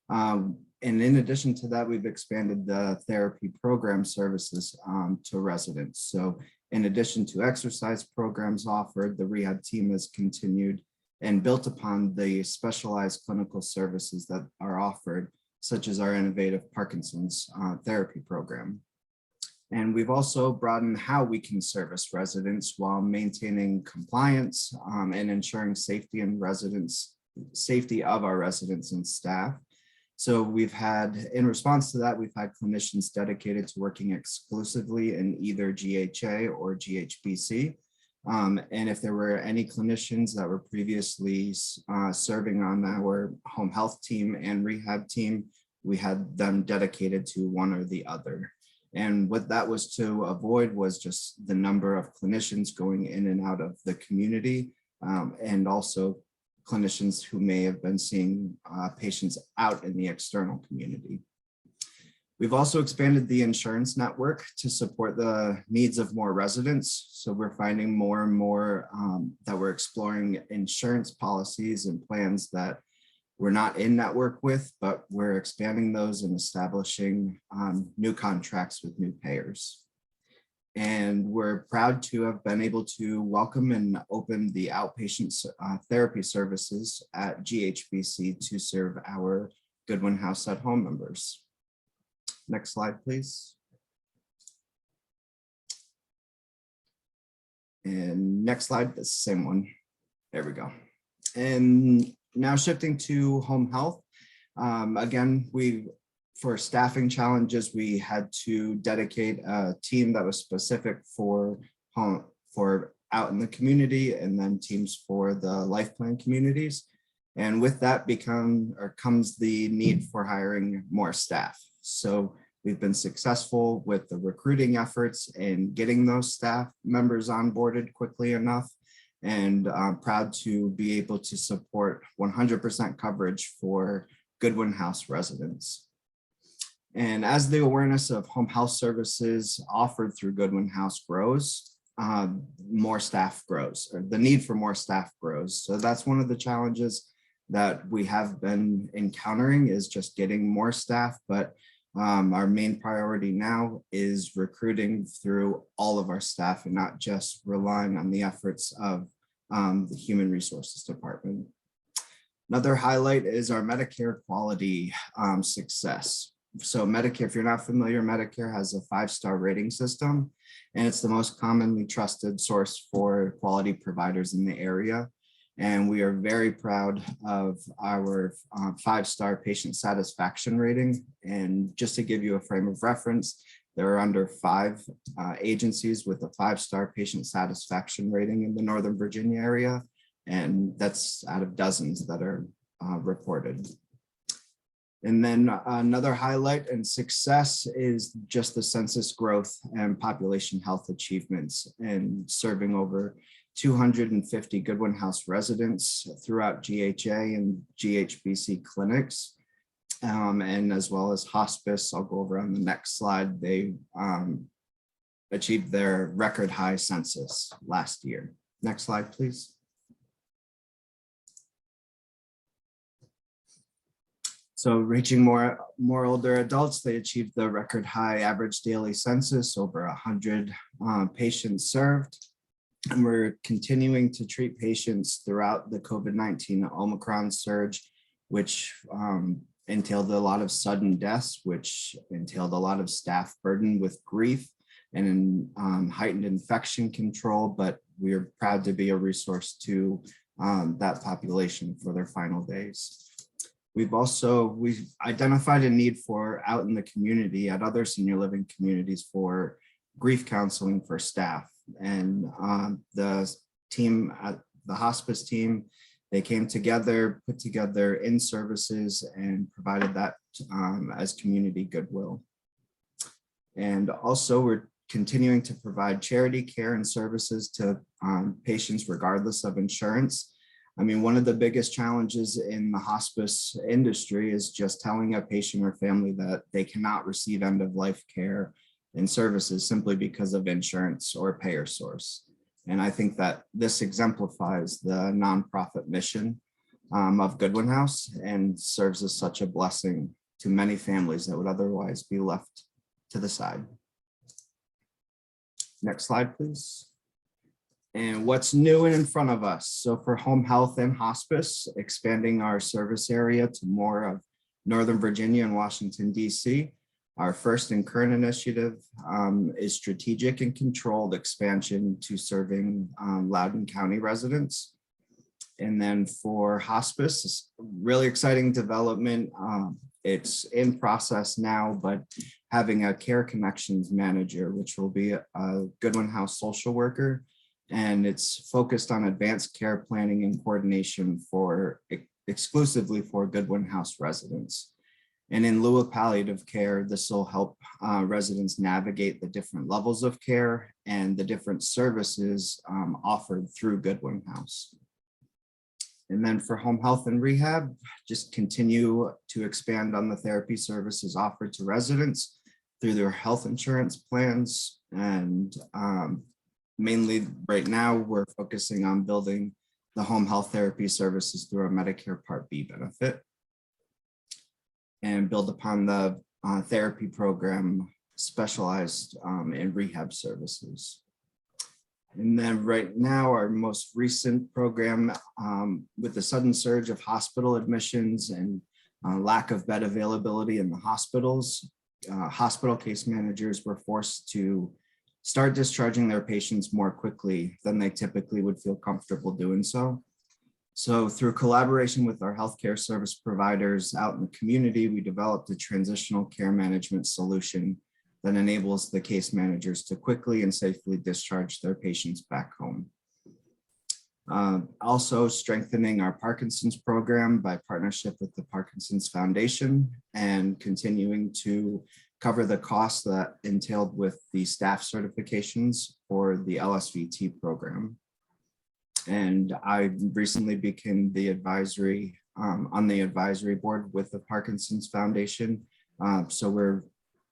And in addition to that, we've expanded the therapy program services to residents. So in addition to exercise programs offered, the rehab team has continued and built upon the specialized clinical services that are offered, such as our innovative Parkinson's therapy program. And we've also broadened how we can service residents while maintaining compliance and ensuring safety of our residents and staff. So we've had, in response to that, we've had clinicians dedicated to working exclusively in either GHA or GHBC. And if there were any clinicians that were previously serving on our home health team and rehab team, we had them dedicated to one or the other. And what that was to avoid was just the number of clinicians going in and out of the community, and also clinicians who may have been seeing patients out in the external community. We've also expanded the insurance network to support the needs of more residents. So we're finding more and more that we're exploring insurance policies and plans that we're not in network with, but we're expanding those and establishing new contracts with new payers. And we're proud to have been able to welcome and open the outpatient therapy services at GHBC to serve our Goodwin House at Home members. Next slide, please. And next slide, the same one. There we go. And now shifting to home health. Again, for staffing challenges, we had to dedicate a team that was specific for out in the community, and then teams for the life plan communities. And with that comes the need for hiring more staff. So we've been successful with the recruiting efforts and getting those staff members onboarded quickly enough. And I'm proud to be able to support 100% coverage for Goodwin House residents. And as the awareness of home health services offered through Goodwin House grows, more staff grows, or the need for more staff grows. So that's one of the challenges that we have been encountering, is just getting more staff. But our main priority now is recruiting through all of our staff and not just relying on the efforts of the Human Resources Department. Another highlight is our Medicare quality success. So Medicare, if you're not familiar, Medicare has a 5-star rating system, and it's the most commonly trusted source for quality providers in the area. And we are very proud of our 5-star patient satisfaction rating. And just to give you a frame of reference, there are under 5 agencies with a 5-star patient satisfaction rating in the Northern Virginia area. And that's out of dozens that are reported. And then another highlight and success is just the census growth and population health achievements, and serving over 250 Goodwin House residents throughout GHA and GHBC clinics, and as well as hospice. I'll go over on the next slide. They achieved their record high census last year. Next slide, please. So reaching more older adults, they achieved the record high average daily census, over 100 patients served. And we're continuing to treat patients throughout the COVID-19 Omicron surge, which entailed a lot of sudden deaths, which entailed a lot of staff burden with grief and heightened infection control. But we're proud to be a resource to that population for their final days. We've identified a need for out in the community at other senior living communities for grief counseling for staff. And the team at the hospice team, they came together, put together in services, and provided that as community goodwill. And also we're continuing to provide charity care and services to patients regardless of insurance. I mean, one of the biggest challenges in the hospice industry is just telling a patient or family that they cannot receive end of life care and services simply because of insurance or payer source. And I think that this exemplifies the nonprofit mission of Goodwin House and serves as such a blessing to many families that would otherwise be left to the side. Next slide, please. And what's new and in front of us? So for home health and hospice, expanding our service area to more of Northern Virginia and Washington, D.C. Our first and current initiative is strategic and controlled expansion to serving Loudoun County residents. And then for hospice, it's a really exciting development. It's in process now, but having a care connections manager, which will be a Goodwin House social worker. And it's focused on advanced care planning and coordination for exclusively for Goodwin House residents. And in lieu of palliative care, this will help residents navigate the different levels of care and the different services offered through Goodwin House. And then for home health and rehab, just continue to expand on the therapy services offered to residents through their health insurance plans. And mainly right now, we're focusing on building the home health therapy services through a Medicare Part B benefit, and build upon the therapy program specialized in rehab services. And then right now, our most recent program with the sudden surge of hospital admissions and lack of bed availability in the hospitals, hospital case managers were forced to start discharging their patients more quickly than they typically would feel comfortable doing so. So through collaboration with our healthcare service providers out in the community, we developed a transitional care management solution that enables the case managers to quickly and safely discharge their patients back home. Also strengthening our Parkinson's program by partnership with the Parkinson's Foundation, and continuing to cover the costs that entailed with the staff certifications for the LSVT program. And I recently became the advisory on the advisory board with the Parkinson's Foundation. So we're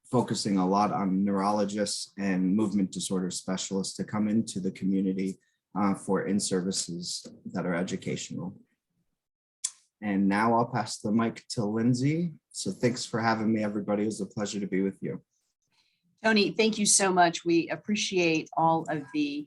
focusing a lot on neurologists and movement disorder specialists to come into the community for in-services that are educational. And now I'll pass the mic to Lindsay. So thanks for having me, everybody. It was a pleasure to be with you. Tony, thank you so much. We appreciate all of the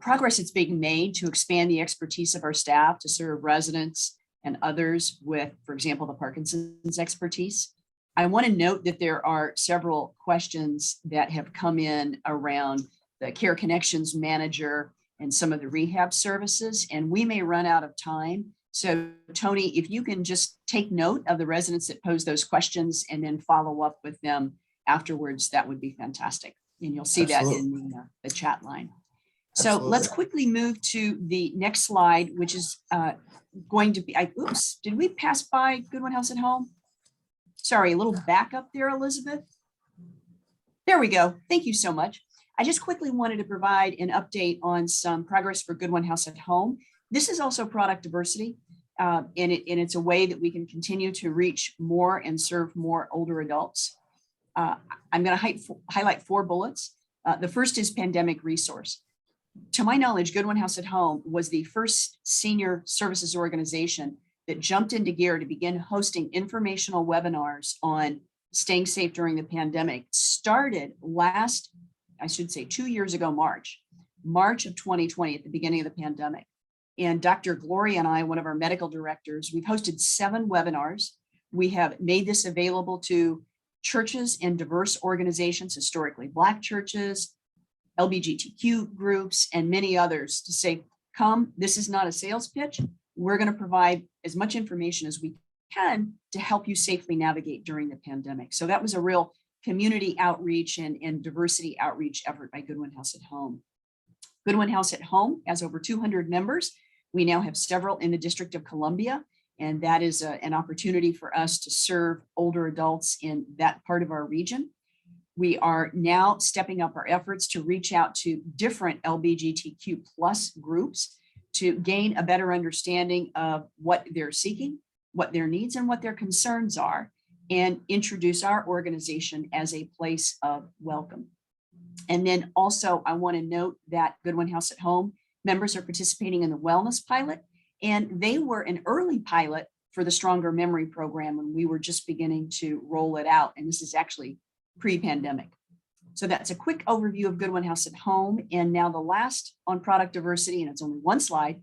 progress that's being made to expand the expertise of our staff to serve residents and others with, for example, the Parkinson's expertise. I want to note that there are several questions that have come in around the Care Connections manager and some of the rehab services, and we may run out of time. So Tony, if you can just take note of the residents that pose those questions and then follow up with them afterwards, that would be fantastic. And you'll see Absolutely. that in the chat line. So Absolutely. let's quickly move to the next slide, which is going to be, oops, did we pass by Goodwin House at Home? Sorry, a little backup there, Elizabeth. There we go. Thank you so much. I just quickly wanted to provide an update on some progress for Goodwin House at Home. This is also product diversity, and it's a way that we can continue to reach more and serve more older adults. I'm going to highlight 4 bullets. The first is pandemic resource. To my knowledge, Goodwin House at Home was the first senior services organization that jumped into gear to begin hosting informational webinars on staying safe during the pandemic. Started last, I should say 2 years ago, March of 2020, at the beginning of the pandemic. And Dr. Gloria and I, one of our medical directors, we've hosted 7 webinars. We have made this available to churches and diverse organizations, historically Black churches, LGBTQ groups, and many others, to say, come, this is not a sales pitch. We're going to provide as much information as we can to help you safely navigate during the pandemic. So that was a real community outreach and diversity outreach effort by Goodwin House at Home. Goodwin House at Home has over 200 members. We now have several in the District of Columbia, and that is an opportunity for us to serve older adults in that part of our region. We are now stepping up our efforts to reach out to different LGBTQ+ groups to gain a better understanding of what they're seeking, what their needs and what their concerns are, and introduce our organization as a place of welcome. And then also, I want to note that Goodwin House at Home members are participating in the wellness pilot, and they were an early pilot for the Stronger Memory program when we were just beginning to roll it out. And this is actually pre-pandemic. So that's a quick overview of Goodwin House at Home. And now the last on product diversity, and it's only one slide,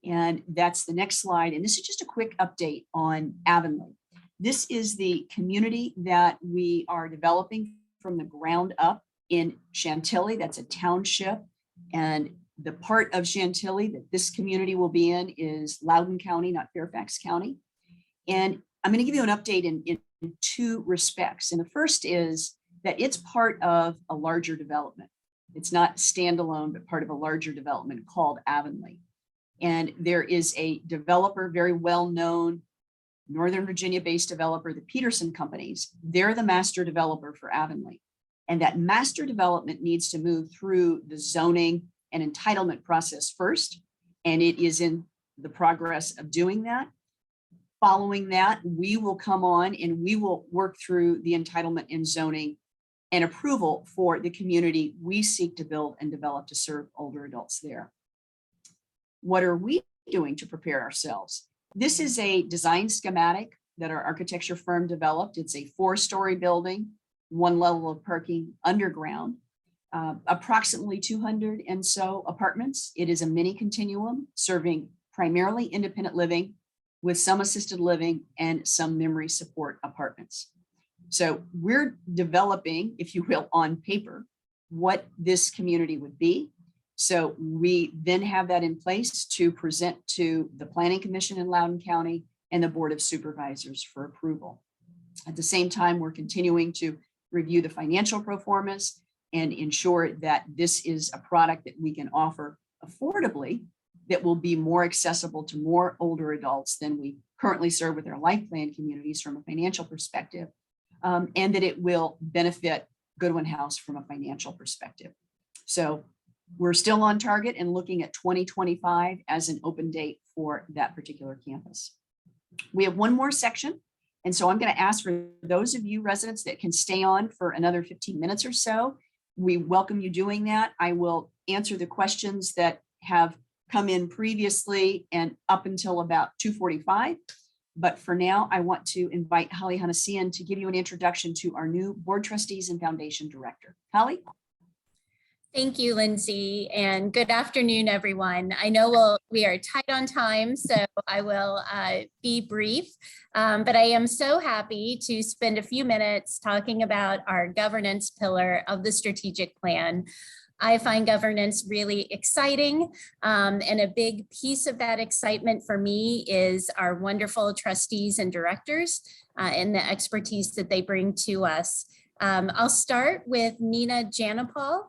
and that's the next slide. And this is just a quick update on Avonlea. This is the community that we are developing from the ground up in Chantilly. That's a township. And the part of Chantilly that this community will be in is Loudoun County, not Fairfax County. And I'm going to give you an update in two respects. And the first is that it's part of a larger development. It's not standalone, but part of a larger development called Avonlea. And there is a developer, very well-known Northern Virginia-based developer, the Peterson Companies. They're the master developer for Avonlea. And that master development needs to move through the zoning and entitlement process first. And it is in the progress of doing that. Following that, we will come on and we will work through the entitlement and zoning and approval for the community we seek to build and develop to serve older adults there. What are we doing to prepare ourselves? This is a design schematic that our architecture firm developed. It's a 4-story building, 1 level of parking underground, approximately 200 and so apartments. It is a mini continuum serving primarily independent living with some assisted living and some memory support apartments. So we're developing, if you will, on paper, what this community would be. So we then have that in place to present to the Planning Commission in Loudoun County and the Board of Supervisors for approval. At the same time, we're continuing to review the financial pro formas and ensure that this is a product that we can offer affordably that will be more accessible to more older adults than we currently serve with our life plan communities from a financial perspective, and that it will benefit Goodwin House from a financial perspective. So we're still on target and looking at 2025 as an open date for that particular campus. We have one more section. And so I'm going to ask for those of you residents that can stay on for another 15 minutes or so. We welcome you doing that. I will answer the questions that have come in previously and up until about 2:45. But for now, I want to invite Holly Hannesian to give you an introduction to our new board trustees and foundation director. Holly? Thank you, Lindsay, and good afternoon, everyone. I know we are tight on time, so I will be brief, but I am so happy to spend a few minutes talking about our governance pillar of the strategic plan. I find governance really exciting, and a big piece of that excitement for me is our wonderful trustees and directors and the expertise that they bring to us. I'll start with Nina Janapal.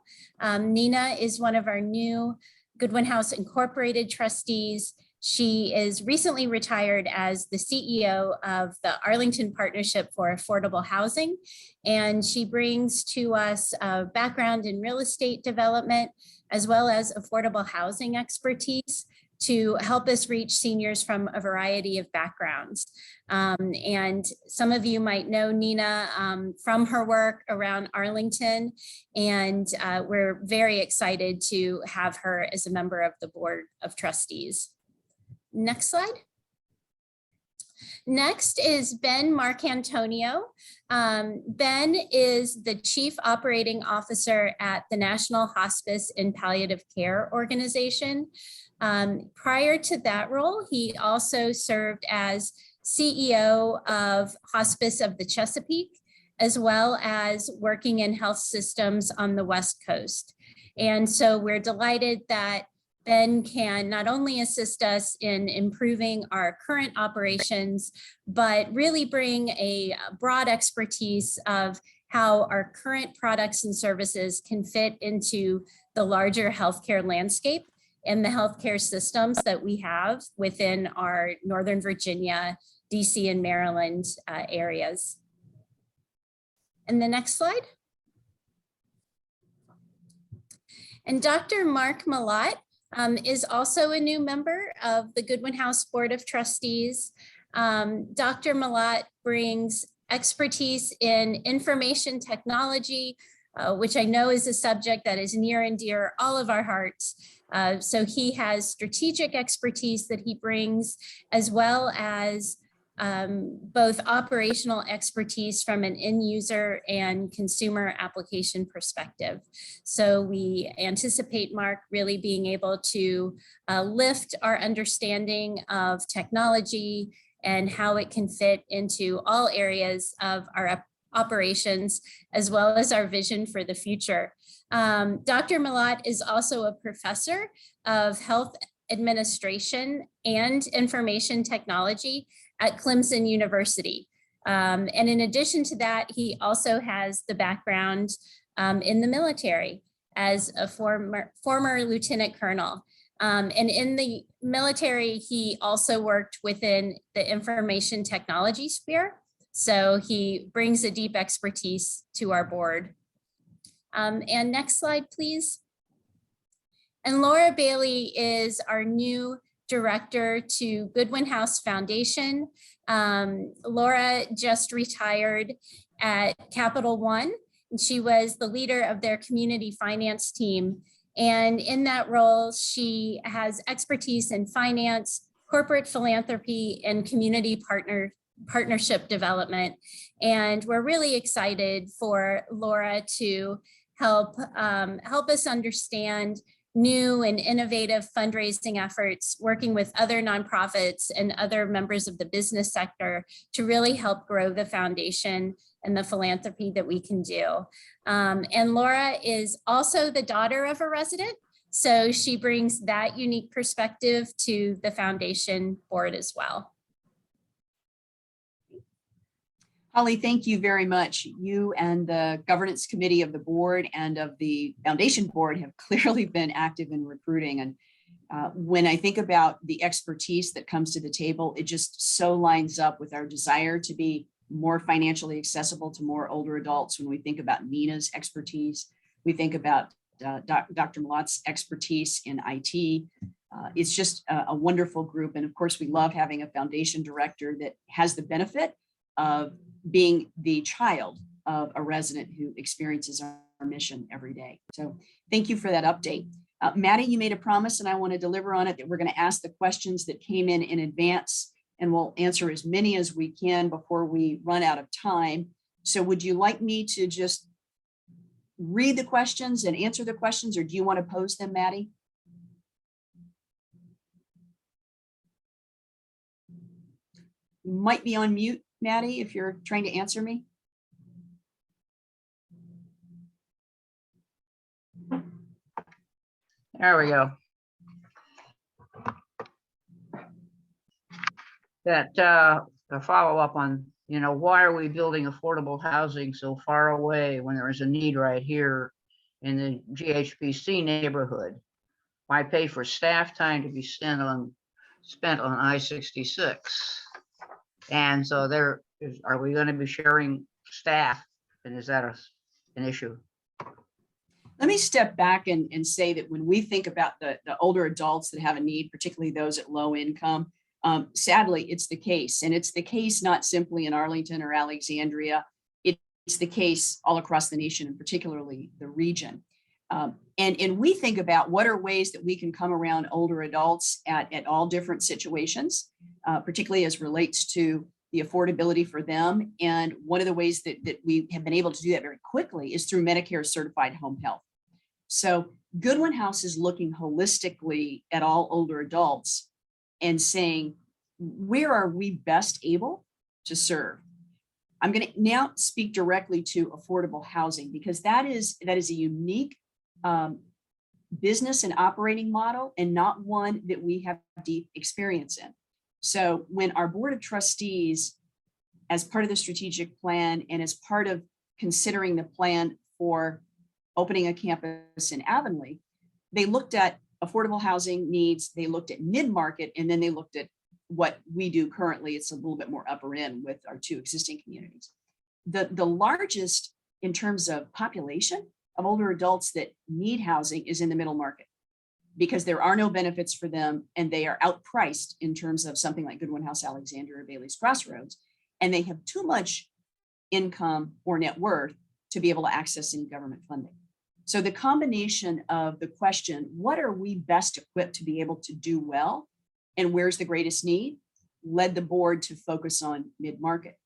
Nina is one of our new Goodwin House Incorporated trustees. She is recently retired as the CEO of the Arlington Partnership for Affordable Housing, and she brings to us a background in real estate development as well as affordable housing expertise to help us reach seniors from a variety of backgrounds. And some of you might know Nina from her work around Arlington, and we're very excited to have her as a member of the Board of Trustees. Next slide. Next is Ben Marcantonio. Ben is the Chief Operating Officer at the National Hospice and Palliative Care Organization. Prior to that role, he also served as CEO of Hospice of the Chesapeake, as well as working in health systems on the West Coast. And so we're delighted that Ben can not only assist us in improving our current operations, but really bring a broad expertise of how our current products and services can fit into the larger healthcare landscape and the healthcare systems that we have within our Northern Virginia, DC, and Maryland areas. And the next slide. And Dr. Mark Malott is also a new member of the Goodwin House Board of Trustees. Dr. Malott brings expertise in information technology, which I know is a subject that is near and dear all of our hearts. So he has strategic expertise that he brings, as well as both operational expertise from an end user and consumer application perspective. So we anticipate Mark really being able to lift our understanding of technology and how it can fit into all areas of our operations, as well as our vision for the future. Dr. Malat is also a professor of health administration and information technology at Clemson University. And in addition to that, he also has the background in the military as a former lieutenant colonel. And in the military, he also worked within the information technology sphere. So he brings a deep expertise to our board. And next slide, please. And Laura Bailey is our new director to Goodwin House Foundation. Laura just retired at Capital One, and she was the leader of their community finance team. And in that role, she has expertise in finance, corporate philanthropy, and community partnership development. And we're really excited for Laura to help us understand new and innovative fundraising efforts, working with other nonprofits and other members of the business sector to really help grow the foundation and the philanthropy that we can do. And Laura is also the daughter of a resident, so she brings that unique perspective to the foundation board as well. Holly, thank you very much. You and the governance committee of the board and of the foundation board have clearly been active in recruiting. And when I think about the expertise that comes to the table, it just so lines up with our desire to be more financially accessible to more older adults. When we think about Nina's expertise, we think about Dr. Malat's expertise in IT. It's just a wonderful group. And of course, we love having a foundation director that has the benefit of being the child of a resident who experiences our mission every day. So thank you for that update. Maddie, you made a promise and I want to deliver on it that we're going to ask the questions that came in advance, and we'll answer as many as we can before we run out of time. So would you like me to just read the questions and answer the questions, or do you want to pose them, Maddie? You might be on mute, Maddie, if you're trying to answer me. There we go. That to follow up on, why are we building affordable housing so far away when there is a need right here in the GHBC neighborhood? Why pay for staff time to be spent on I-66? And so are we going to be sharing staff? And is that an issue? Let me step back and say that when we think about the older adults that have a need, particularly those at low income, sadly, it's the case. And it's the case not simply in Arlington or Alexandria. It's the case all across the nation, and particularly the region. And we think about what are ways that we can come around older adults at all different situations, particularly as relates to the affordability for them. And one of the ways that we have been able to do that very quickly is through Medicare certified home health. So Goodwin House is looking holistically at all older adults and saying, where are we best able to serve? I'm going to now speak directly to affordable housing, because that is a unique business and operating model, and not one that we have deep experience in. So when our board of trustees, as part of the strategic plan and as part of considering the plan for opening a campus in Avonlea, they looked at affordable housing needs, they looked at mid-market, and then they looked at what we do currently. It's a little bit more upper end with our two existing communities. The largest in terms of population of older adults that need housing is in the middle market, because there are no benefits for them and they are outpriced in terms of something like Goodwin House, Alexandria, or Bailey's Crossroads, and they have too much income or net worth to be able to access any government funding. So the combination of the question, what are we best equipped to be able to do well, and where's the greatest need, led the board to focus on mid-market.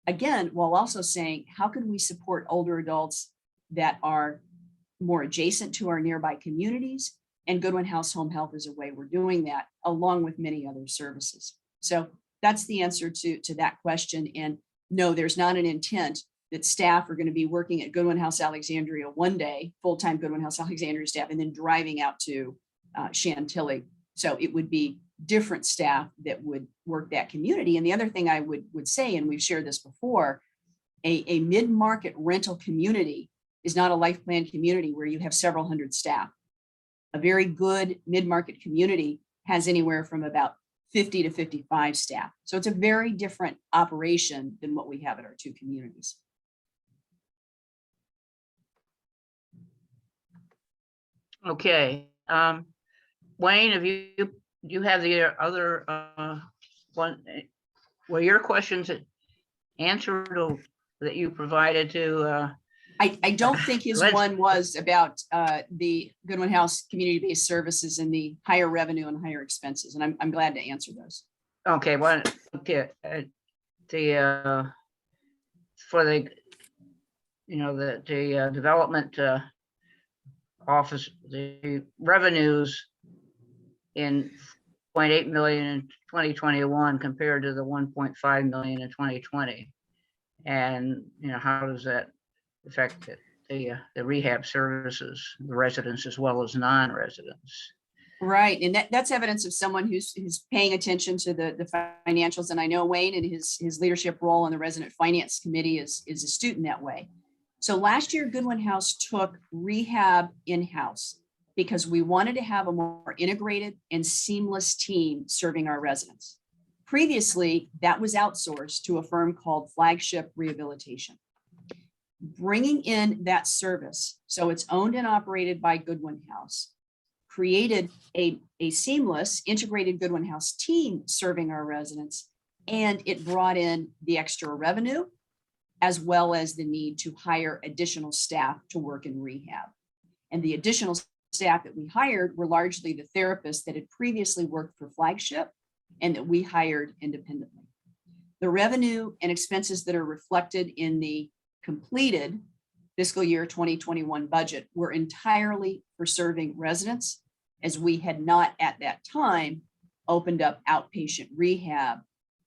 Again, while also saying, how can we support older adults that are more adjacent to our nearby communities? And Goodwin House Home Health is a way we're doing that, along with many other services. So that's the answer to that question. And no, there's not an intent that staff are going to be working at Goodwin House Alexandria one day, full-time Goodwin House Alexandria staff, and then driving out to Chantilly. So it would be different staff that would work that community. And the other thing I would say, and we've shared this before, a mid-market rental community is not a life plan community where you have several hundred staff. A very good mid-market community has anywhere from about 50 to 55 staff. So it's a very different operation than what we have at our two communities. Okay, Wayne, have you have the other one? Were your questions answered or that you provided to? I don't think his Let's- one was about the Goodwin House community-based services and the higher revenue and higher expenses, and I'm glad to answer those. Okay, well, okay, the for the the development office, the revenues in 0.8 million in 2021 compared to the 1.5 million in 2020, and how does that affect the rehab services, the residents as well as non-residents? Right, and that's evidence of someone who's paying attention to the financials. And I know Wayne and his leadership role on the resident finance committee is astute in that way. So last year, Goodwin House took rehab in-house because we wanted to have a more integrated and seamless team serving our residents. Previously, that was outsourced to a firm called Flagship Rehabilitation. Bringing in that service, so it's owned and operated by Goodwin House, created a seamless integrated Goodwin House team serving our residents, and it brought in the extra revenue as well as the need to hire additional staff to work in rehab. And the additional staff that we hired were largely the therapists that had previously worked for Flagship and that we hired independently. The revenue and expenses that are reflected in the completed fiscal year 2021 budget were entirely for serving residents, as we had not at that time opened up outpatient rehab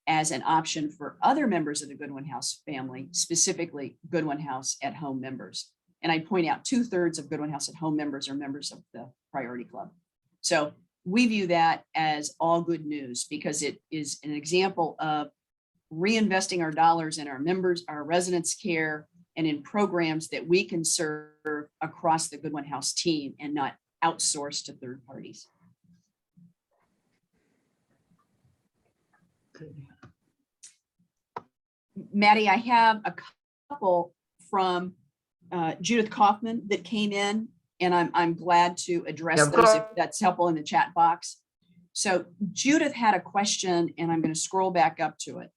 as an option for other members of the Goodwin House family, specifically Goodwin House at Home members. And I point out 2/3 of Goodwin House at Home members are members of the Priority Club. So we view that as all good news because it is an example of reinvesting our dollars in our members, our residents' care, and in programs that we can serve across the Goodwin House team and not outsource to third parties. Maddie, I have a couple from Judith Kaufman that came in, and I'm glad to address Yeah, of those if course. that's helpful in the chat box. So Judith had a question, and I'm going to scroll back up to it.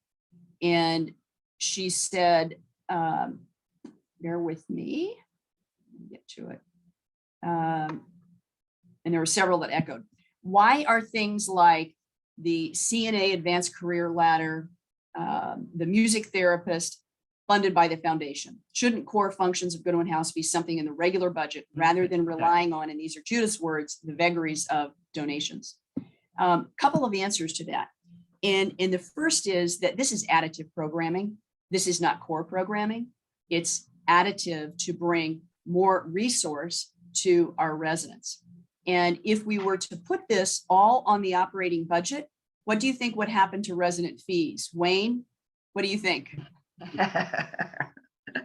And she said, bear with me, let me get to it. And there were several that echoed. Why are things like the CNA Advanced Career Ladder, the music therapist funded by the foundation? Shouldn't core functions of Goodwin House be something in the regular budget rather than relying on, and these are Judith's words, the vagaries of donations? Couple of answers to that. And the first is that this is additive programming. This is not core programming. It's additive to bring more resource to our residents. And if we were to put this all on the operating budget, what do you think would happen to resident fees? Wayne, what do you think?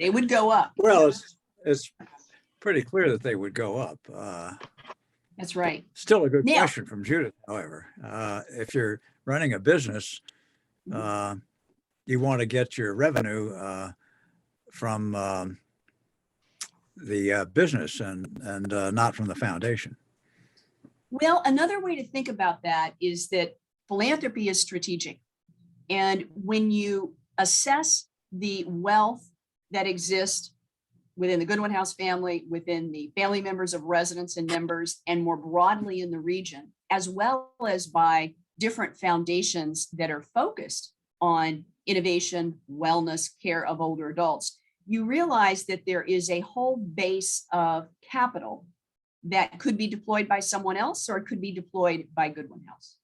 They would go up. Well, it's pretty clear that they would go up. That's right. Still a good Now- question from Judith, however. If you're running a business, you want to get your revenue from the business and not from the foundation. Well, another way to think about that is that philanthropy is strategic. And when you assess the wealth that exists within the Goodwin House family, within the family members of residents and members, and more broadly in the region, as well as by different foundations that are focused on innovation, wellness, care of older adults, you realize that there is a whole base of capital that could be deployed by someone else or it could be deployed by Goodwin House.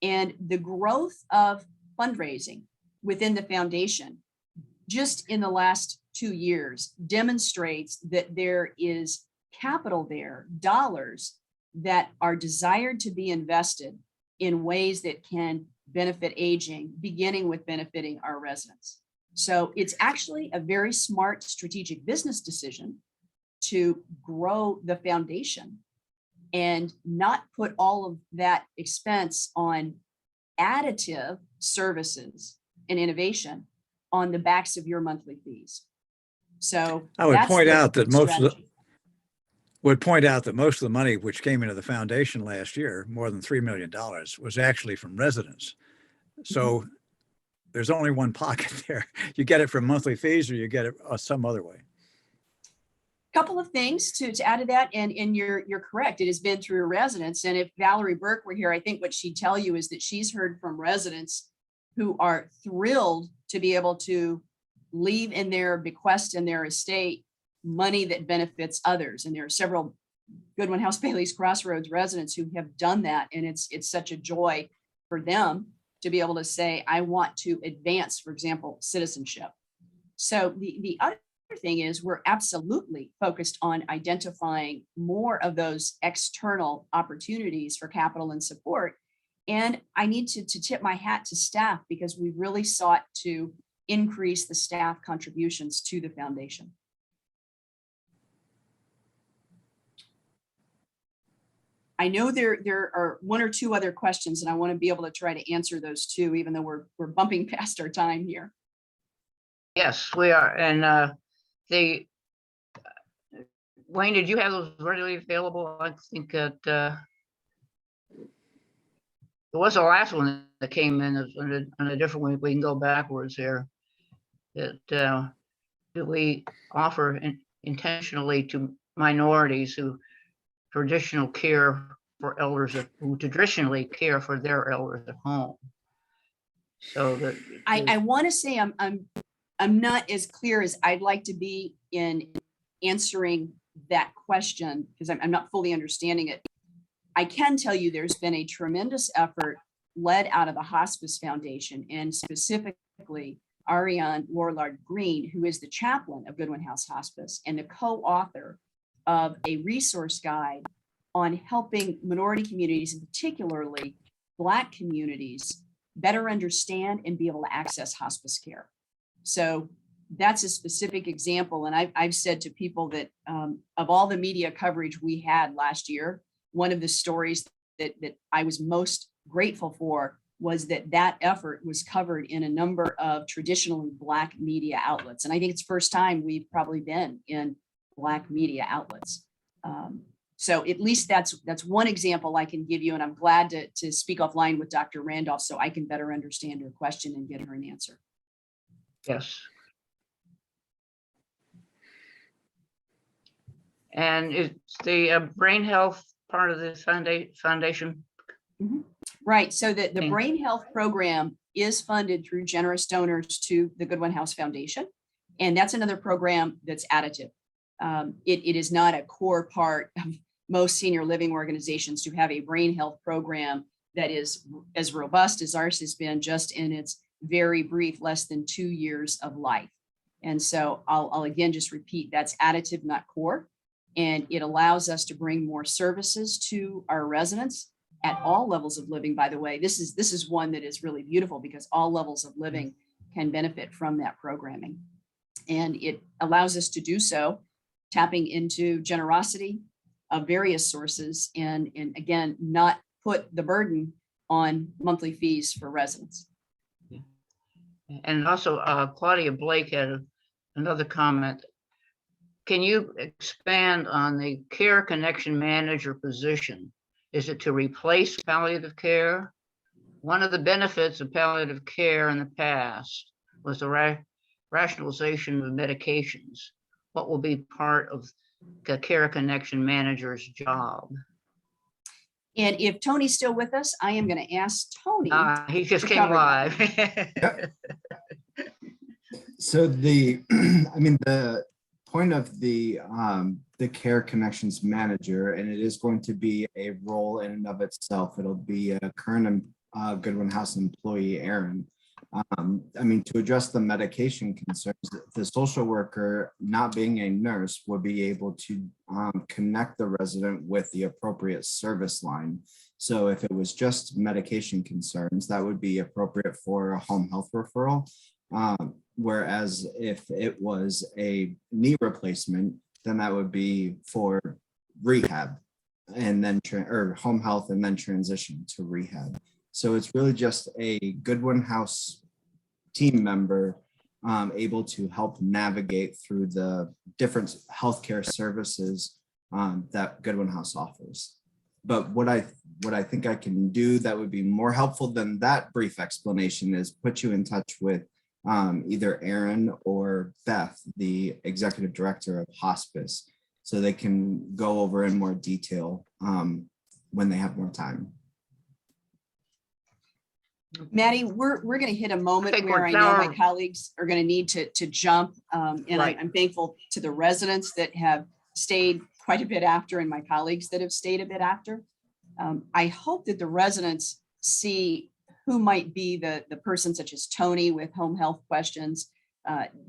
And the growth of fundraising within the foundation, just in the last 2 years, demonstrates that there is capital there, dollars that are desired to be invested in ways that can benefit aging, beginning with benefiting our residents. So it's actually a very smart strategic business decision to grow the foundation and not put all of that expense on additive services and innovation on the backs of your monthly fees. So I would that's point the out that most of the, strategy. would point out that most of the money which came into the foundation last year, more than $3 million, was actually from residents. So there's only one pocket there. You get it from monthly fees or you get it some other way. Couple of things to add to that, and you're correct. It has been through residents. And if Valerie Burke were here, I think what she'd tell you is that she's heard from residents who are thrilled to be able to leave in their bequest in their estate money that benefits others. And there are several Goodwin House Bailey's Crossroads residents who have done that. And it's such a joy for them to be able to say, I want to advance, for example, citizenship. So the other thing is we're absolutely focused on identifying more of those external opportunities for capital and support. And I need to tip my hat to staff because we really sought to increase the staff contributions to the foundation. I know there are one or two other questions, and I want to be able to try to answer those too, even though we're bumping past our time here. Yes, we are. And Wayne, did you have those readily available? I think that it was the last one that came in on a different way. We can go backwards here. That we offer intentionally to minorities who traditionally care for elders, who traditionally care for their elders at home. So that I want to say I'm not as clear as I'd like to be in answering that question because I'm not fully understanding it. I can tell you there's been a tremendous effort led out of the Hospice Foundation, and specifically Ariane Lorillard Green, who is the chaplain of Goodwin House Hospice and the co-author of a resource guide on helping minority communities, and particularly Black communities, better understand and be able to access hospice care. So that's a specific example. And I've said to people that of all the media coverage we had last year, one of the stories that I was most grateful for was that effort was covered in a number of traditionally Black media outlets. And I think it's the first time we've probably been in Black media outlets. So at least that's one example I can give you. And I'm glad to speak offline with Dr. Randolph so I can better understand her question and get her an answer. yes. And it's the brain health part of the foundation. Right. So the Okay. brain health program is funded through generous donors to the Goodwin House Foundation. And that's another program that's additive. It is not a core part of most senior living organizations to have a brain health program that is as robust as ours has been just in its very brief, less than 2 years of life. And so I'll again just repeat, that's additive, not core. And it allows us to bring more services to our residents at all levels of living. By the way, this is one that is really beautiful because all levels of living can benefit from that programming. And it allows us to do so tapping into generosity of various sources and again, not put the burden on monthly fees for residents. And also Claudia Blake had another comment. Can you expand on the care connection manager position? Is it to replace palliative care? One of the benefits of palliative care in the past was the rationalization of medications. What will be part of the care connection manager's job? And if Tony's still with us, I am going to ask Tony. He just to came cover live. So the point of the Care Connections Manager, and it is going to be a role in and of itself. It'll be a current Goodwin House employee, Aaron, I mean, to address the medication concerns, the social worker, not being a nurse, would be able to connect the resident with the appropriate service line. So if it was just medication concerns, that would be appropriate for a home health referral. Whereas if it was a knee replacement, then that would be for rehab and then or home health and then transition to rehab. So it's really just a Goodwin House team member able to help navigate through the different healthcare services that Goodwin House offers. But what I think I can do that would be more helpful than that brief explanation is put you in touch with either Aaron or Beth, the executive director of hospice, so they can go over in more detail when they have more time. Maddie, we're going to hit a moment think where we're I know my down. colleagues are going to need to jump. And Right. I'm thankful to the residents that have stayed quite a bit after and my colleagues that have stayed a bit after. I hope that the residents see who might be the person such as Tony with home health questions,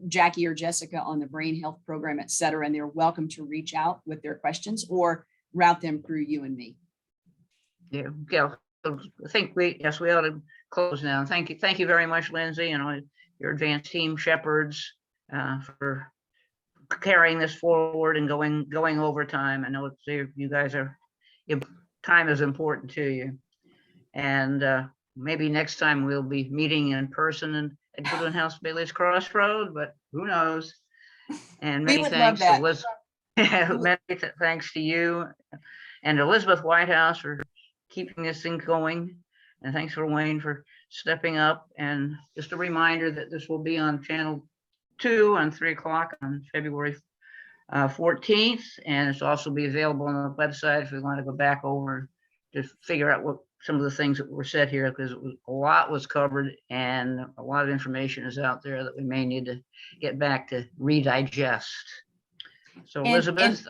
Jackie or Jessica on the brain health program, et cetera, and they're welcome to reach out with their questions or route them through you and me. Yeah, I think we ought to close now. Thank you very much, Lindsay, and all your advanced team shepherds for carrying this forward and going overtime. I know you guys are, time is important to you. And maybe next time we'll be meeting in person at Goodwin House Bailey's Crossroad, but who knows? And We many would love thanks to that. many thanks to you and Elizabeth Whitehouse for keeping this thing going. And thanks for Wayne for stepping up. And just a reminder that this will be on channel 2 on 3 o'clock on February 14th. And it's also be available on the website if we want to go back over to figure out what some of the things that were said here, because a lot was covered and a lot of information is out there that we may need to get back to redigest. So And- Elizabeth,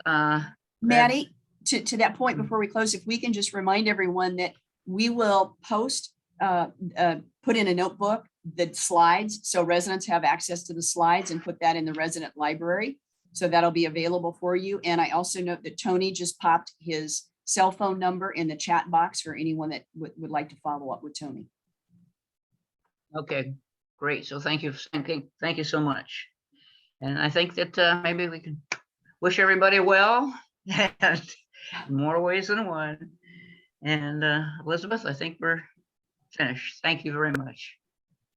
Maddie, to that point, before we close, if we can just remind everyone that we will post, put in a notebook, the slides, so residents have access to the slides and put that in the resident library. So that'll be available for you. And I also note that Tony just popped his cell phone number in the chat box for anyone that would like to follow up with Tony. okay, great. So thank you so much. And I think that maybe we can wish everybody well in more ways than one. And Elizabeth, I think we're finished. Thank you very much.